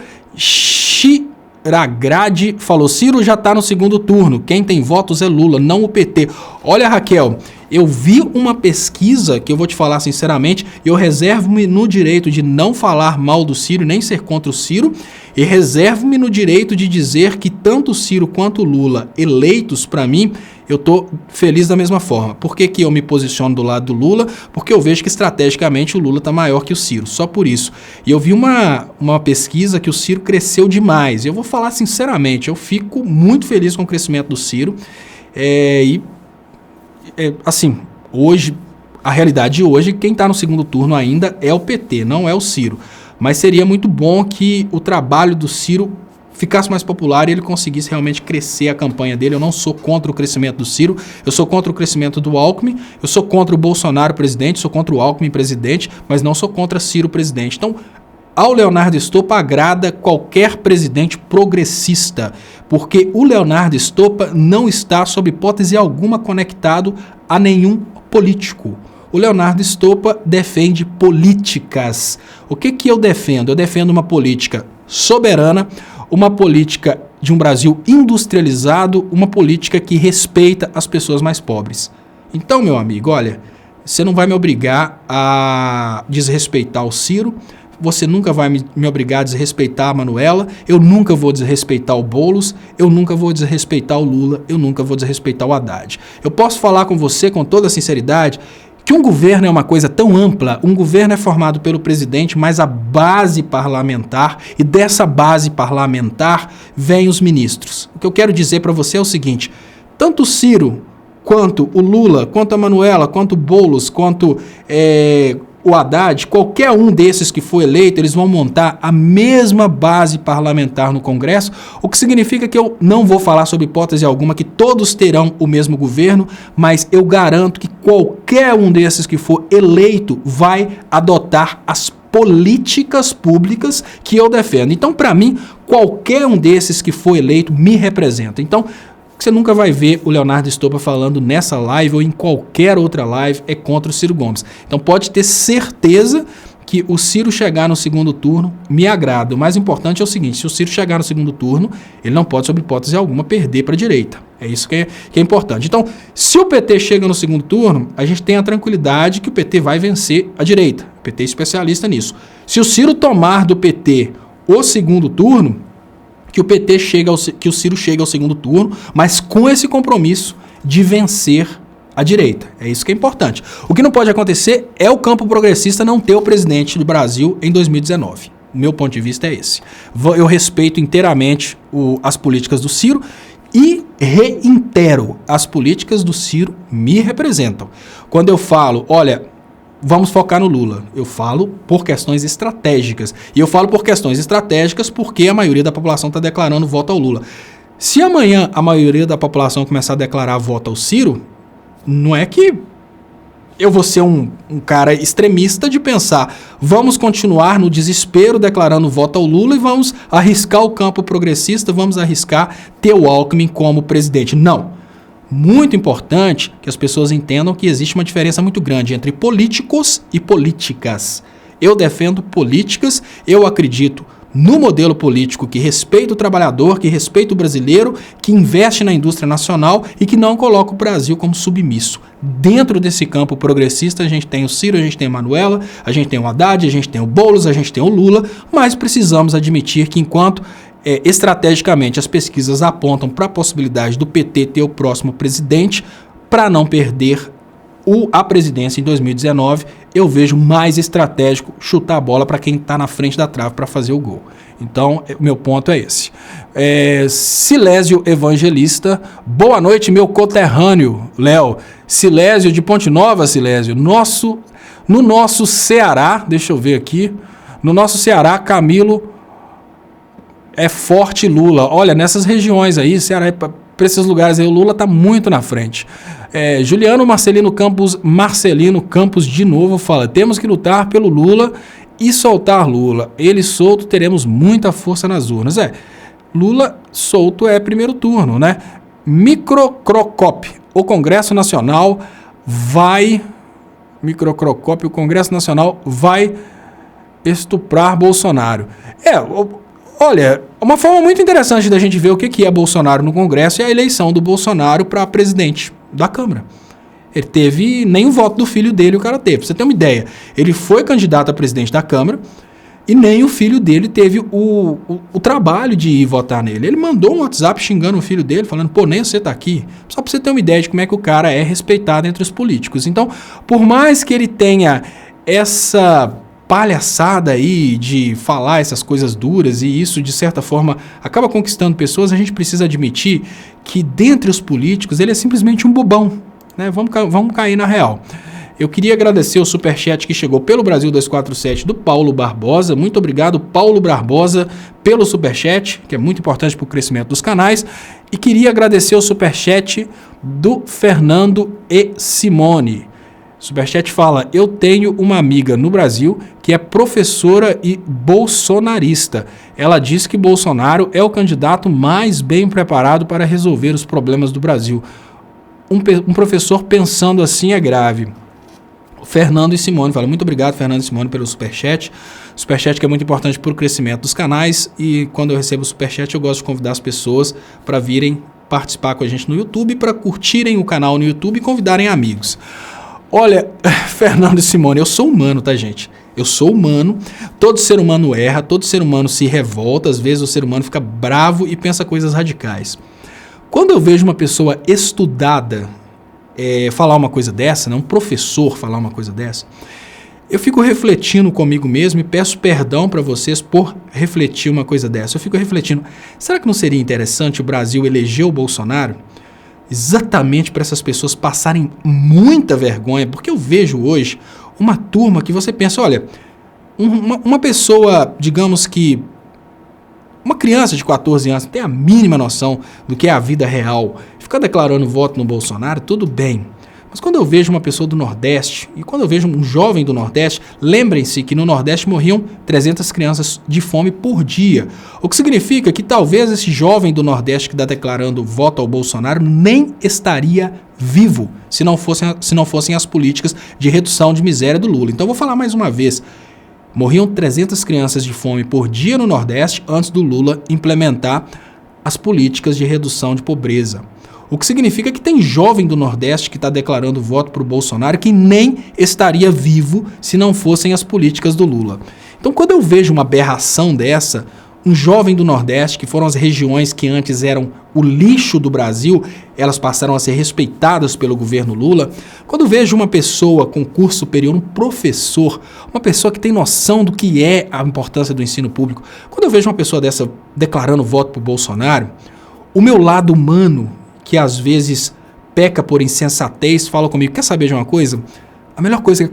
Chiragrade falou, Ciro já está no segundo turno, quem tem votos é Lula, não o PT. Olha, Raquel, eu vi uma pesquisa que eu vou te falar sinceramente, eu reservo-me no direito de não falar mal do Ciro, nem ser contra o Ciro, e reservo-me no direito de dizer que tanto o Ciro quanto o Lula eleitos, para mim, eu estou feliz da mesma forma. Por que eu me posiciono do lado do Lula? Porque eu vejo que estrategicamente o Lula está maior que o Ciro, só por isso. E eu vi uma pesquisa que o Ciro cresceu demais. Eu vou falar sinceramente, eu fico muito feliz com o crescimento do Ciro. Assim, hoje, a realidade de hoje, quem está no segundo turno ainda é o PT, não é o Ciro. Mas seria muito bom que o trabalho do Ciro ficasse mais popular e ele conseguisse realmente crescer a campanha dele. Eu não sou contra o crescimento do Ciro, eu sou contra o crescimento do Alckmin, eu sou contra o Bolsonaro presidente, sou contra o Alckmin presidente, mas não sou contra Ciro presidente. Então, ao Leonardo Estopa agrada qualquer presidente progressista, porque o Leonardo Estopa não está, sob hipótese alguma, conectado a nenhum político. O Leonardo Estopa defende políticas. O que eu defendo? Eu defendo uma política soberana, uma política de um Brasil industrializado, uma política que respeita as pessoas mais pobres. Então, meu amigo, olha, você não vai me obrigar a desrespeitar o Ciro, você nunca vai me obrigar a desrespeitar a Manuela, eu nunca vou desrespeitar o Boulos, eu nunca vou desrespeitar o Lula, eu nunca vou desrespeitar o Haddad. Eu posso falar com você com toda a sinceridade que um governo é uma coisa tão ampla, um governo é formado pelo presidente, mas a base parlamentar, e dessa base parlamentar vêm os ministros. O que eu quero dizer para você é o seguinte, tanto o Ciro, quanto o Lula, quanto a Manuela, quanto o Boulos, quanto o Haddad, qualquer um desses que for eleito, eles vão montar a mesma base parlamentar no Congresso, o que significa que eu não vou falar sobre hipótese alguma que todos terão o mesmo governo, mas eu garanto que qualquer um desses que for eleito vai adotar as políticas públicas que eu defendo. Então, para mim, qualquer um desses que for eleito me representa. Então, você nunca vai ver o Leonardo Estopa falando nessa live ou em qualquer outra live é contra o Ciro Gomes. Então pode ter certeza que o Ciro chegar no segundo turno me agrada. O mais importante é o seguinte, se o Ciro chegar no segundo turno, ele não pode, sob hipótese alguma, perder para a direita. É isso que é importante. Então, se o PT chega no segundo turno, a gente tem a tranquilidade que o PT vai vencer a direita. O PT é especialista nisso. Se o Ciro tomar do PT o segundo turno, que o Ciro chegue ao segundo turno, mas com esse compromisso de vencer a direita. É isso que é importante. O que não pode acontecer é o campo progressista não ter o presidente do Brasil em 2019. O meu ponto de vista é esse. Eu respeito inteiramente as políticas do Ciro e reitero, as políticas do Ciro me representam. Quando eu falo, olha, vamos focar no Lula. Eu falo por questões estratégicas. E eu falo por questões estratégicas porque a maioria da população está declarando voto ao Lula. Se amanhã a maioria da população começar a declarar voto ao Ciro, não é que eu vou ser um cara extremista de pensar, vamos continuar no desespero declarando voto ao Lula e vamos arriscar o campo progressista, vamos arriscar ter o Alckmin como presidente. Não. Muito importante que as pessoas entendam que existe uma diferença muito grande entre políticos e políticas. Eu defendo políticas, eu acredito no modelo político que respeita o trabalhador, que respeita o brasileiro, que investe na indústria nacional e que não coloca o Brasil como submisso. Dentro desse campo progressista, a gente tem o Ciro, a gente tem a Manuela, a gente tem o Haddad, a gente tem o Boulos, a gente tem o Lula, mas precisamos admitir que enquanto estrategicamente as pesquisas apontam para a possibilidade do PT ter o próximo presidente, para não perder a presidência em 2019, eu vejo mais estratégico chutar a bola para quem está na frente da trave para fazer o gol. Então, o meu ponto é esse. Silésio Evangelista, boa noite, meu conterrâneo, Léo. Silésio de Ponte Nova, Silésio. No nosso Ceará, deixa eu ver aqui, no nosso Ceará, Camilo é forte Lula. Olha, nessas regiões aí, Ceará, para esses lugares aí, o Lula está muito na frente. Juliano Marcelino Campos de novo fala, temos que lutar pelo Lula e soltar Lula. Ele solto, teremos muita força nas urnas. Lula solto é primeiro turno, né? Microcrocop, o Congresso Nacional vai estuprar Bolsonaro. Olha, uma forma muito interessante da gente ver o que é Bolsonaro no Congresso é a eleição do Bolsonaro para presidente da Câmara. Ele teve nem o voto do filho dele, o cara teve. Pra você ter uma ideia, ele foi candidato a presidente da Câmara e nem o filho dele teve o trabalho de ir votar nele. Ele mandou um WhatsApp xingando o filho dele, falando, pô, nem você tá aqui. Só pra você ter uma ideia de como é que o cara é respeitado entre os políticos. Então, por mais que ele tenha essa palhaçada aí de falar essas coisas duras e isso, de certa forma, acaba conquistando pessoas, a gente precisa admitir que, dentre os políticos, ele é simplesmente um bobão, né? Vamos cair na real. Eu queria agradecer o superchat que chegou pelo Brasil 247 do Paulo Barbosa. Muito obrigado, Paulo Barbosa, pelo superchat, que é muito importante para o crescimento dos canais. E queria agradecer o superchat do Fernando e Simone. Superchat fala, eu tenho uma amiga no Brasil que é professora e bolsonarista. Ela diz que Bolsonaro é o candidato mais bem preparado para resolver os problemas do Brasil. Um professor pensando assim é grave. Fernando e Simone fala, muito obrigado, Fernando e Simone, pelo superchat. Superchat que é muito importante para o crescimento dos canais e quando eu recebo o superchat eu gosto de convidar as pessoas para virem participar com a gente no YouTube, para curtirem o canal no YouTube e convidarem amigos. Olha, Fernando e Simone, eu sou humano, tá, gente? Eu sou humano, todo ser humano erra, todo ser humano se revolta, às vezes o ser humano fica bravo e pensa coisas radicais. Quando eu vejo uma pessoa estudada falar uma coisa dessa, né, um professor falar uma coisa dessa, eu fico refletindo comigo mesmo e peço perdão para vocês por refletir uma coisa dessa. Eu fico refletindo, será que não seria interessante o Brasil eleger o Bolsonaro exatamente para essas pessoas passarem muita vergonha? Porque eu vejo hoje uma turma que você pensa, olha, uma pessoa, digamos que uma criança de 14 anos tem a mínima noção do que é a vida real. Ficar declarando voto no Bolsonaro, tudo bem. Mas quando eu vejo uma pessoa do Nordeste, e quando eu vejo um jovem do Nordeste, lembrem-se que no Nordeste morriam 300 crianças de fome por dia. O que significa que talvez esse jovem do Nordeste que está declarando voto ao Bolsonaro nem estaria vivo se não fossem as políticas de redução de miséria do Lula. Então eu vou falar mais uma vez. Morriam 300 crianças de fome por dia no Nordeste antes do Lula implementar as políticas de redução de pobreza. O que significa que tem jovem do Nordeste que está declarando voto para o Bolsonaro que nem estaria vivo se não fossem as políticas do Lula. Então, quando eu vejo uma aberração dessa, um jovem do Nordeste, que foram as regiões que antes eram o lixo do Brasil, elas passaram a ser respeitadas pelo governo Lula. Quando vejo uma pessoa com curso superior, um professor, uma pessoa que tem noção do que é a importância do ensino público, quando eu vejo uma pessoa dessa declarando voto para o Bolsonaro, o meu lado humano, que às vezes peca por insensatez, fala comigo, quer saber de uma coisa? A melhor coisa que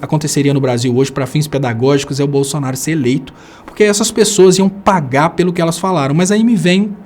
aconteceria no Brasil hoje para fins pedagógicos é o Bolsonaro ser eleito, porque essas pessoas iam pagar pelo que elas falaram. Mas aí me vem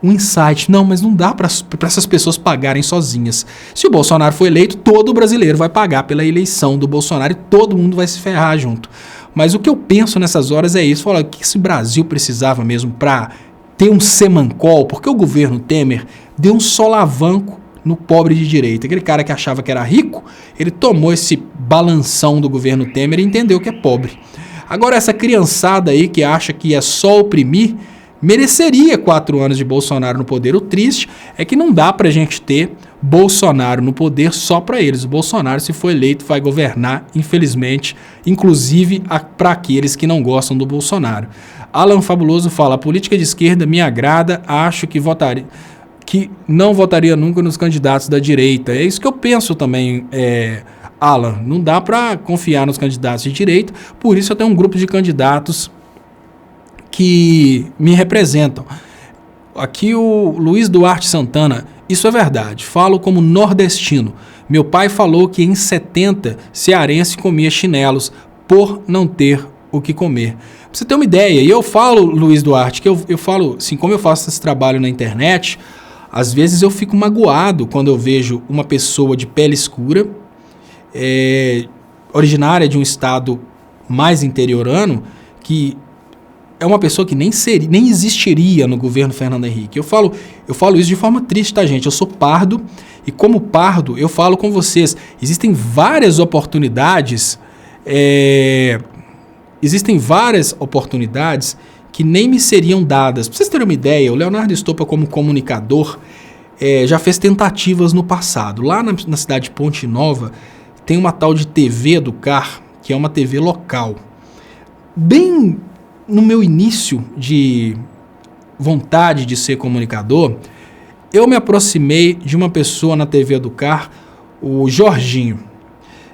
um insight, não, mas não dá para essas pessoas pagarem sozinhas. Se o Bolsonaro for eleito, todo brasileiro vai pagar pela eleição do Bolsonaro e todo mundo vai se ferrar junto. Mas o que eu penso nessas horas é isso, falar que esse Brasil precisava mesmo para ter um semancol, porque o governo Temer deu um solavanco no pobre de direita. Aquele cara que achava que era rico, ele tomou esse balanção do governo Temer e entendeu que é pobre. Agora, essa criançada aí que acha que é só oprimir, mereceria 4 anos de Bolsonaro no poder. O triste é que não dá pra gente ter Bolsonaro no poder só para eles. O Bolsonaro, se for eleito, vai governar, infelizmente, inclusive para aqueles que não gostam do Bolsonaro. Alan Fabuloso fala: a política de esquerda me agrada, acho que não votaria nunca nos candidatos da direita. É isso que eu penso também, Alan. Não dá para confiar nos candidatos de direita, por isso eu tenho um grupo de candidatos que me representam. Aqui o Luiz Duarte Santana: isso é verdade, falo como nordestino. Meu pai falou que em 70 cearense comia chinelos por não ter o que comer. Pra você ter uma ideia, e eu falo, Luiz Duarte, que eu falo, assim, como eu faço esse trabalho na internet, às vezes eu fico magoado quando eu vejo uma pessoa de pele escura, originária de um estado mais interiorano, que é uma pessoa que nem existiria no governo Fernando Henrique. Eu falo isso de forma triste, tá, gente? Eu sou pardo e, como pardo, eu falo com vocês. Existem várias oportunidades, que nem me seriam dadas. Pra vocês terem uma ideia, o Leonardo Estopa, como comunicador, já fez tentativas no passado. Lá na cidade de Ponte Nova, tem uma tal de TV Educar, que é uma TV local. Bem no meu início de vontade de ser comunicador, eu me aproximei de uma pessoa na TV Educar, o Jorginho.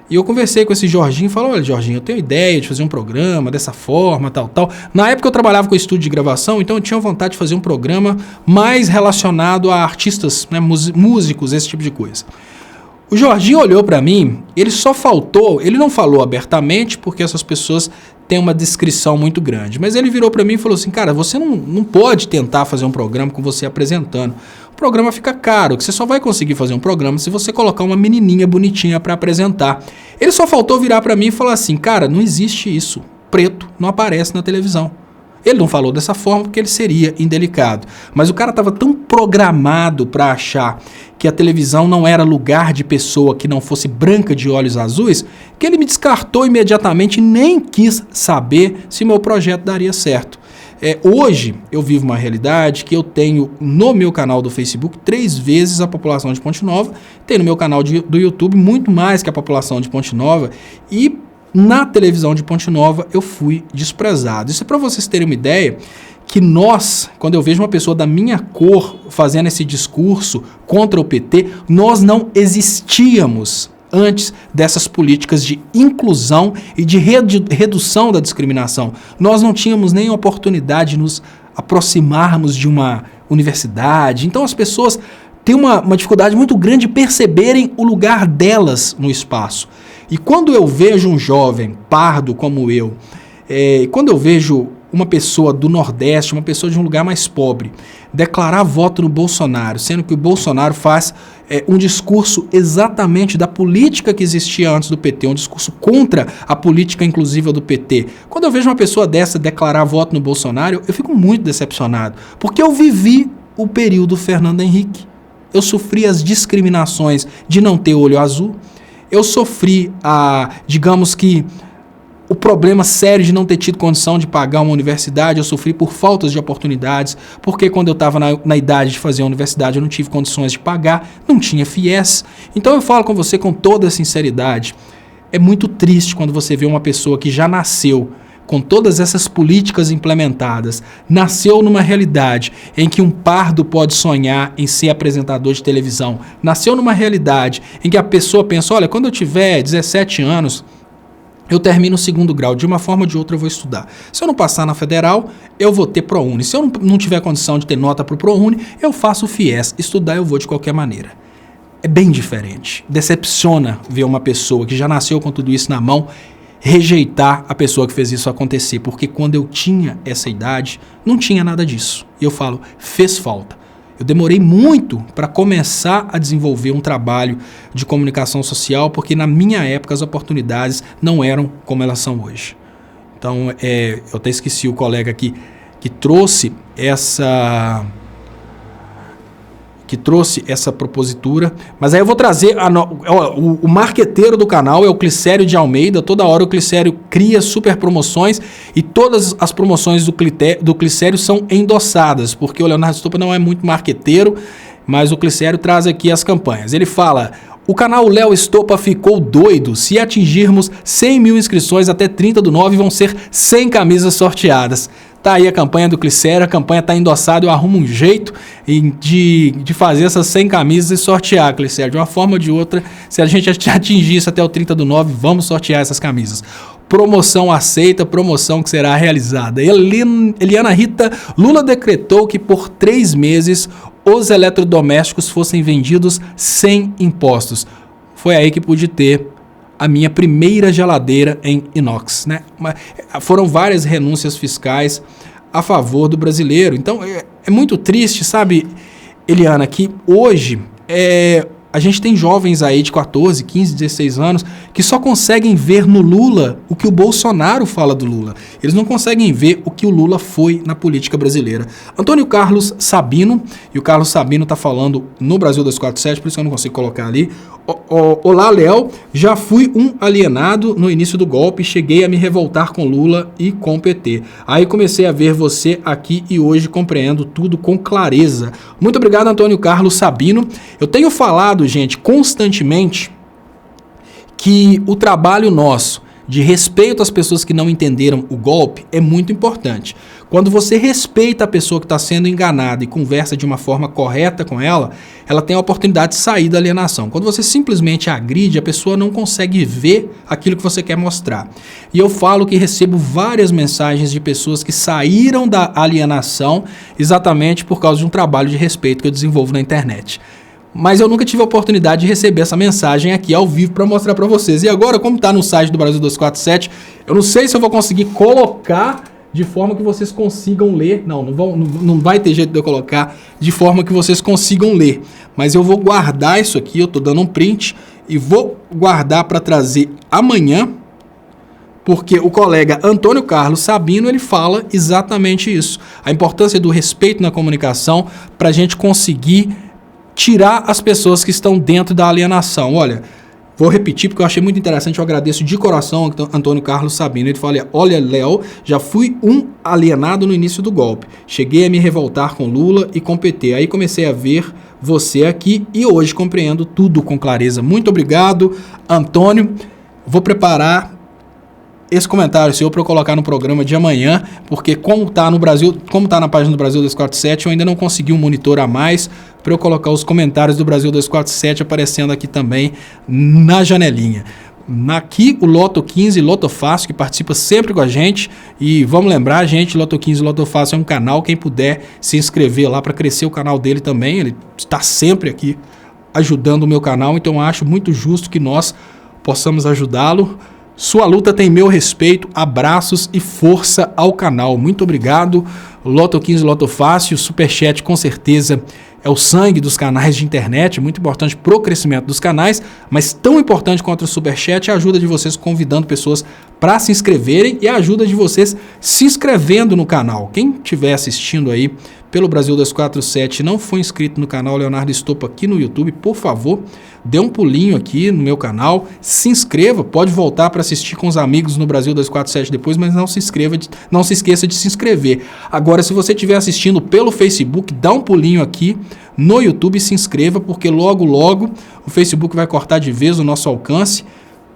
E eu conversei com esse Jorginho e falei: olha, Jorginho, eu tenho ideia de fazer um programa dessa forma, tal. Na época eu trabalhava com estúdio de gravação, então eu tinha vontade de fazer um programa mais relacionado a artistas, né, músicos, esse tipo de coisa. O Jorginho olhou para mim, ele não falou abertamente, porque essas pessoas têm uma descrição muito grande, mas ele virou para mim e falou assim: cara, você não pode tentar fazer um programa com você apresentando. O programa fica caro, que você só vai conseguir fazer um programa se você colocar uma menininha bonitinha para apresentar. Ele só faltou virar para mim e falar assim: cara, não existe isso, preto não aparece na televisão. Ele não falou dessa forma porque ele seria indelicado. Mas o cara estava tão programado para achar que a televisão não era lugar de pessoa que não fosse branca de olhos azuis, que ele me descartou imediatamente e nem quis saber se meu projeto daria certo. Hoje eu vivo uma realidade que eu tenho no meu canal do Facebook 3 vezes a população de Ponte Nova, tem no meu canal do YouTube muito mais que a população de Ponte Nova, e na televisão de Ponte Nova eu fui desprezado. Isso é para vocês terem uma ideia que quando eu vejo uma pessoa da minha cor fazendo esse discurso contra o PT, nós não existíamos antes dessas políticas de inclusão e de redução da discriminação. Nós não tínhamos nem oportunidade de nos aproximarmos de uma universidade. Então as pessoas têm uma dificuldade muito grande de perceberem o lugar delas no espaço. E quando eu vejo um jovem pardo como eu, quando eu vejo uma pessoa do Nordeste, uma pessoa de um lugar mais pobre, declarar voto no Bolsonaro, sendo que o Bolsonaro faz um discurso exatamente da política que existia antes do PT, um discurso contra a política inclusiva do PT. Quando eu vejo uma pessoa dessa declarar voto no Bolsonaro, eu fico muito decepcionado, porque eu vivi o período Fernando Henrique. Eu sofri as discriminações de não ter olho azul, eu sofri digamos que, o problema sério de não ter tido condição de pagar uma universidade. Eu sofri por faltas de oportunidades, porque quando eu estava na idade de fazer a universidade eu não tive condições de pagar, não tinha FIES. Então eu falo com você com toda a sinceridade, é muito triste quando você vê uma pessoa que já nasceu com todas essas políticas implementadas, nasceu numa realidade em que um pardo pode sonhar em ser apresentador de televisão, nasceu numa realidade em que a pessoa pensa: olha, quando eu tiver 17 anos, eu termino o 2º grau, de uma forma ou de outra eu vou estudar. Se eu não passar na federal, eu vou ter ProUni. Se eu não tiver condição de ter nota para o ProUni, eu faço o FIES. Estudar eu vou de qualquer maneira. É bem diferente. Decepciona ver uma pessoa que já nasceu com tudo isso na mão rejeitar a pessoa que fez isso acontecer, porque quando eu tinha essa idade, não tinha nada disso. E eu falo, fez falta. Eu demorei muito para começar a desenvolver um trabalho de comunicação social, porque na minha época as oportunidades não eram como elas são hoje. Então, eu até esqueci o colega aqui que trouxe que trouxe essa propositura, mas aí eu vou trazer o marqueteiro do canal é o Clicério de Almeida. Toda hora o Clicério cria super promoções e todas as promoções do Clicério são endossadas, porque o Leonardo Estopa não é muito marqueteiro, mas o Clicério traz aqui as campanhas. Ele fala: o canal Léo Estopa ficou doido. Se atingirmos 100 mil inscrições até 30/9, vão ser 100 camisas sorteadas. Tá aí a campanha do Clicério, a campanha tá endossada, eu arrumo um jeito de fazer essas 100 camisas e sortear, Clicério. De uma forma ou de outra, se a gente atingir isso até o 30/9, vamos sortear essas camisas. Promoção aceita, promoção que será realizada. Eliana Rita: Lula decretou que por 3 meses os eletrodomésticos fossem vendidos sem impostos. Foi aí que pude ter a minha primeira geladeira em inox, né? Foram várias renúncias fiscais a favor do brasileiro. Então é muito triste, sabe, Eliana, que hoje a gente tem jovens aí de 14, 15, 16 anos que só conseguem ver no Lula o que o Bolsonaro fala do Lula. Eles não conseguem ver o que o Lula foi na política brasileira. Antônio Carlos Sabino, e o Carlos Sabino está falando no Brasil 247, por isso que eu não consigo colocar ali. Olá, Léo, já fui um alienado no início do golpe, cheguei a me revoltar com Lula e com o PT. Aí comecei a ver você aqui e hoje compreendo tudo com clareza. Muito obrigado, Antônio Carlos Sabino. Eu tenho falado, gente, constantemente que o trabalho nosso de respeito às pessoas que não entenderam o golpe é muito importante. Quando você respeita a pessoa que está sendo enganada e conversa de uma forma correta com ela, ela tem a oportunidade de sair da alienação. Quando você simplesmente agride, a pessoa não consegue ver aquilo que você quer mostrar. E eu falo que recebo várias mensagens de pessoas que saíram da alienação exatamente por causa de um trabalho de respeito que eu desenvolvo na internet. Mas eu nunca tive a oportunidade de receber essa mensagem aqui ao vivo para mostrar para vocês. E agora, como está no site do Brasil 247, eu não sei se eu vou conseguir colocar de forma que vocês consigam ler. Não vai ter jeito de eu colocar de forma que vocês consigam ler. Mas eu vou guardar isso aqui, eu estou dando um print e vou guardar para trazer amanhã, porque o colega Antônio Carlos Sabino, ele fala exatamente isso. A importância do respeito na comunicação para a gente conseguir tirar as pessoas que estão dentro da alienação. Olha, vou repetir porque eu achei muito interessante, eu agradeço de coração Antônio Carlos Sabino. Ele fala: olha, Léo, já fui um alienado no início do golpe. Cheguei a me revoltar com Lula e com PT. Aí comecei a ver você aqui e hoje compreendo tudo com clareza. Muito obrigado, Antônio. Vou preparar esse comentário seu para eu colocar no programa de amanhã, porque como está no Brasil, como está na página do Brasil 247, eu ainda não consegui um monitor a mais para eu colocar os comentários do Brasil 247 aparecendo aqui também na janelinha. Aqui o Loto 15, Loto Fácil, que participa sempre com a gente. E vamos lembrar, gente, Loto 15 Loto Fácil é um canal, quem puder se inscrever lá para crescer o canal dele também, ele está sempre aqui ajudando o meu canal, então eu acho muito justo que nós possamos ajudá-lo. Sua luta tem meu respeito, abraços e força ao canal. Muito obrigado. Loto 15, Loto Fácil, Superchat com certeza é o sangue dos canais de internet, muito importante para o crescimento dos canais, mas tão importante quanto o Superchat é a ajuda de vocês convidando pessoas para se inscreverem e a ajuda de vocês se inscrevendo no canal. Quem estiver assistindo aí pelo Brasil 247 e não foi inscrito no canal Leonardo Estopa aqui no YouTube, por favor, dê um pulinho aqui no meu canal, se inscreva, pode voltar para assistir com os amigos no Brasil 247 depois, mas não se esqueça de se inscrever. Agora, se você estiver assistindo pelo Facebook, dá um pulinho aqui no YouTube e se inscreva, porque logo o Facebook vai cortar de vez o nosso alcance.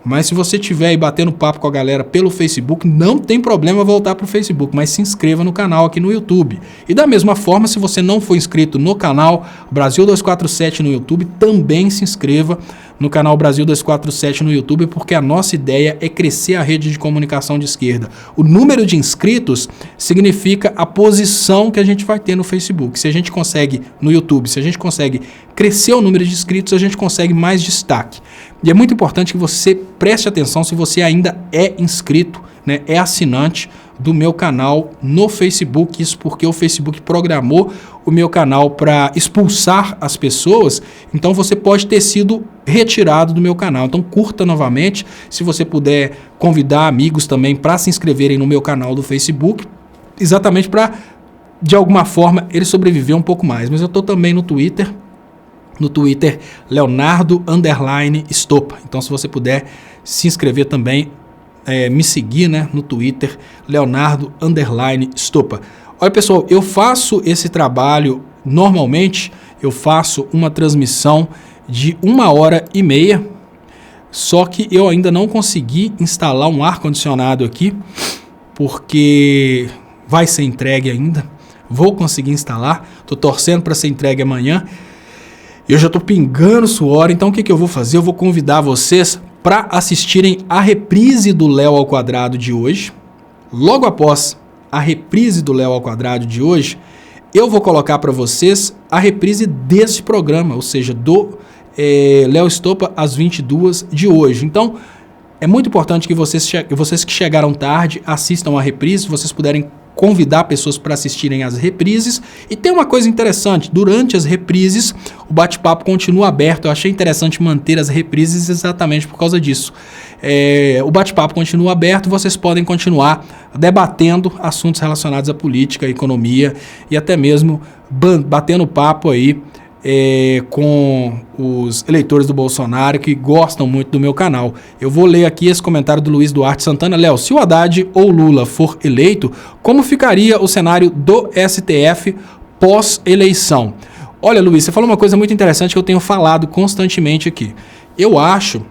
Mas se você estiver aí batendo papo com a galera pelo Facebook, não tem problema voltar para o Facebook, mas se inscreva no canal aqui no YouTube. E da mesma forma, se você não for inscrito no canal Brasil 247 no YouTube, também se inscreva no canal Brasil 247 no YouTube, porque a nossa ideia é crescer a rede de comunicação de esquerda. O número de inscritos significa a posição que a gente vai ter no Facebook. Se a gente consegue, no YouTube, se a gente consegue crescer o número de inscritos, a gente consegue mais destaque. E é muito importante que você preste atenção se você ainda é inscrito, né, é assinante do meu canal no Facebook. Isso porque o Facebook programou o meu canal para expulsar as pessoas, então você pode ter sido retirado do meu canal. Então curta novamente, se você puder convidar amigos também para se inscreverem no meu canal do Facebook, exatamente para, de alguma forma, ele sobreviver um pouco mais. Mas eu estou também no Twitter, no Twitter, Leonardo_Estopa. Então, se você puder se inscrever também, me seguir, né, no Twitter, Leonardo_Estopa. Olha, pessoal, eu faço esse trabalho, normalmente eu faço uma transmissão de 1h30, só que eu ainda não consegui instalar um ar-condicionado aqui, porque vai ser entregue ainda. Vou conseguir instalar, estou torcendo para ser entregue amanhã. Eu já estou pingando suor, então o que eu vou fazer? Eu vou convidar vocês para assistirem a reprise do Léo ao Quadrado de hoje. Logo após a reprise do Léo ao Quadrado de hoje, eu vou colocar para vocês a reprise desse programa, ou seja, do Léo Estopa às 22 de hoje. Então, é muito importante que vocês que chegaram tarde assistam a reprise, se vocês puderem convidar pessoas para assistirem às reprises. E tem uma coisa interessante, durante as reprises o bate-papo continua aberto. Eu achei interessante manter as reprises exatamente por causa disso. O bate-papo continua aberto, vocês podem continuar debatendo assuntos relacionados à política, à economia e até mesmo batendo papo aí com os eleitores do Bolsonaro que gostam muito do meu canal. Eu vou ler aqui esse comentário do Luiz Duarte Santana. Léo, se o Haddad ou Lula for eleito, como ficaria o cenário do STF pós-eleição? Olha, Luiz, você falou uma coisa muito interessante que eu tenho falado constantemente aqui. Eu acho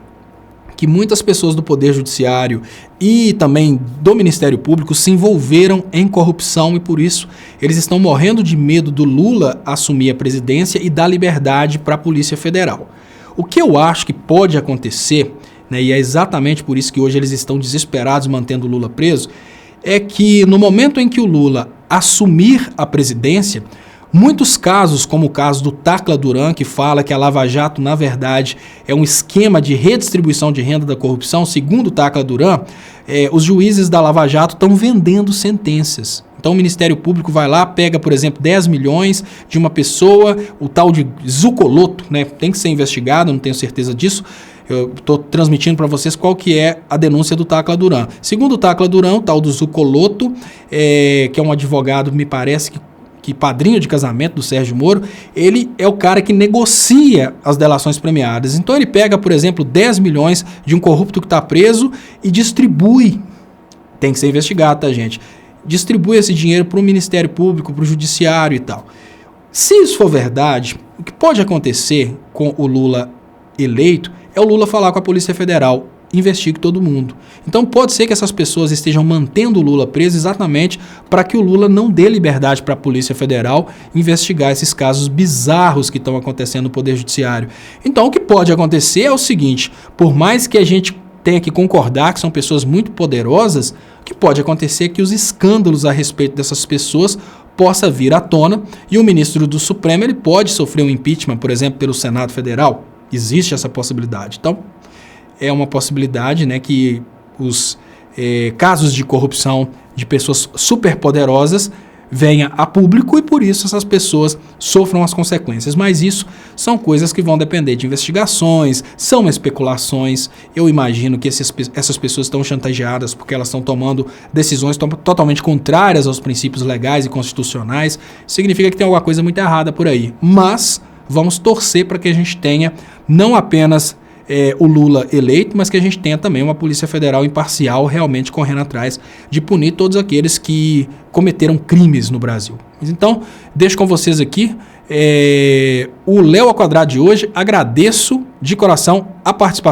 que muitas pessoas do Poder Judiciário e também do Ministério Público se envolveram em corrupção e por isso eles estão morrendo de medo do Lula assumir a presidência e dar liberdade para a Polícia Federal. O que eu acho que pode acontecer, né, e é exatamente por isso que hoje eles estão desesperados mantendo o Lula preso, é que no momento em que o Lula assumir a presidência, muitos casos, como o caso do Tacla Duran, que fala que a Lava Jato, na verdade, é um esquema de redistribuição de renda da corrupção, segundo o Tacla Duran, os juízes da Lava Jato estão vendendo sentenças. Então o Ministério Público vai lá, pega, por exemplo, 10 milhões de uma pessoa, o tal de Zucoloto, né, tem que ser investigado, não tenho certeza disso. Eu estou transmitindo para vocês qual que é a denúncia do Tacla Duran. Segundo o Tacla Duran, o tal do Zucoloto, que é um advogado, me parece que padrinho de casamento do Sérgio Moro, ele é o cara que negocia as delações premiadas. Então ele pega, por exemplo, 10 milhões de um corrupto que está preso e distribui. Tem que ser investigado, tá, gente? Distribui esse dinheiro para o Ministério Público, para o Judiciário e tal. Se isso for verdade, o que pode acontecer com o Lula eleito é o Lula falar com a Polícia Federal: investigue todo mundo. Então pode ser que essas pessoas estejam mantendo o Lula preso exatamente para que o Lula não dê liberdade para a Polícia Federal investigar esses casos bizarros que estão acontecendo no Poder Judiciário. Então o que pode acontecer é o seguinte: por mais que a gente tenha que concordar que são pessoas muito poderosas, o que pode acontecer é que os escândalos a respeito dessas pessoas possa vir à tona e o ministro do Supremo ele pode sofrer um impeachment, por exemplo, pelo Senado Federal. Existe essa possibilidade. Então é uma possibilidade, né, que os casos de corrupção de pessoas superpoderosas venha a público e por isso essas pessoas sofram as consequências. Mas isso são coisas que vão depender de investigações, são especulações. Eu imagino que essas pessoas estão chantageadas porque elas estão tomando decisões totalmente contrárias aos princípios legais e constitucionais. Significa que tem alguma coisa muito errada por aí. Mas vamos torcer para que a gente tenha não apenas o Lula eleito, mas que a gente tenha também uma Polícia Federal imparcial realmente correndo atrás de punir todos aqueles que cometeram crimes no Brasil. Então, deixo com vocês aqui o Léo ao Quadrado de hoje. Agradeço de coração a participação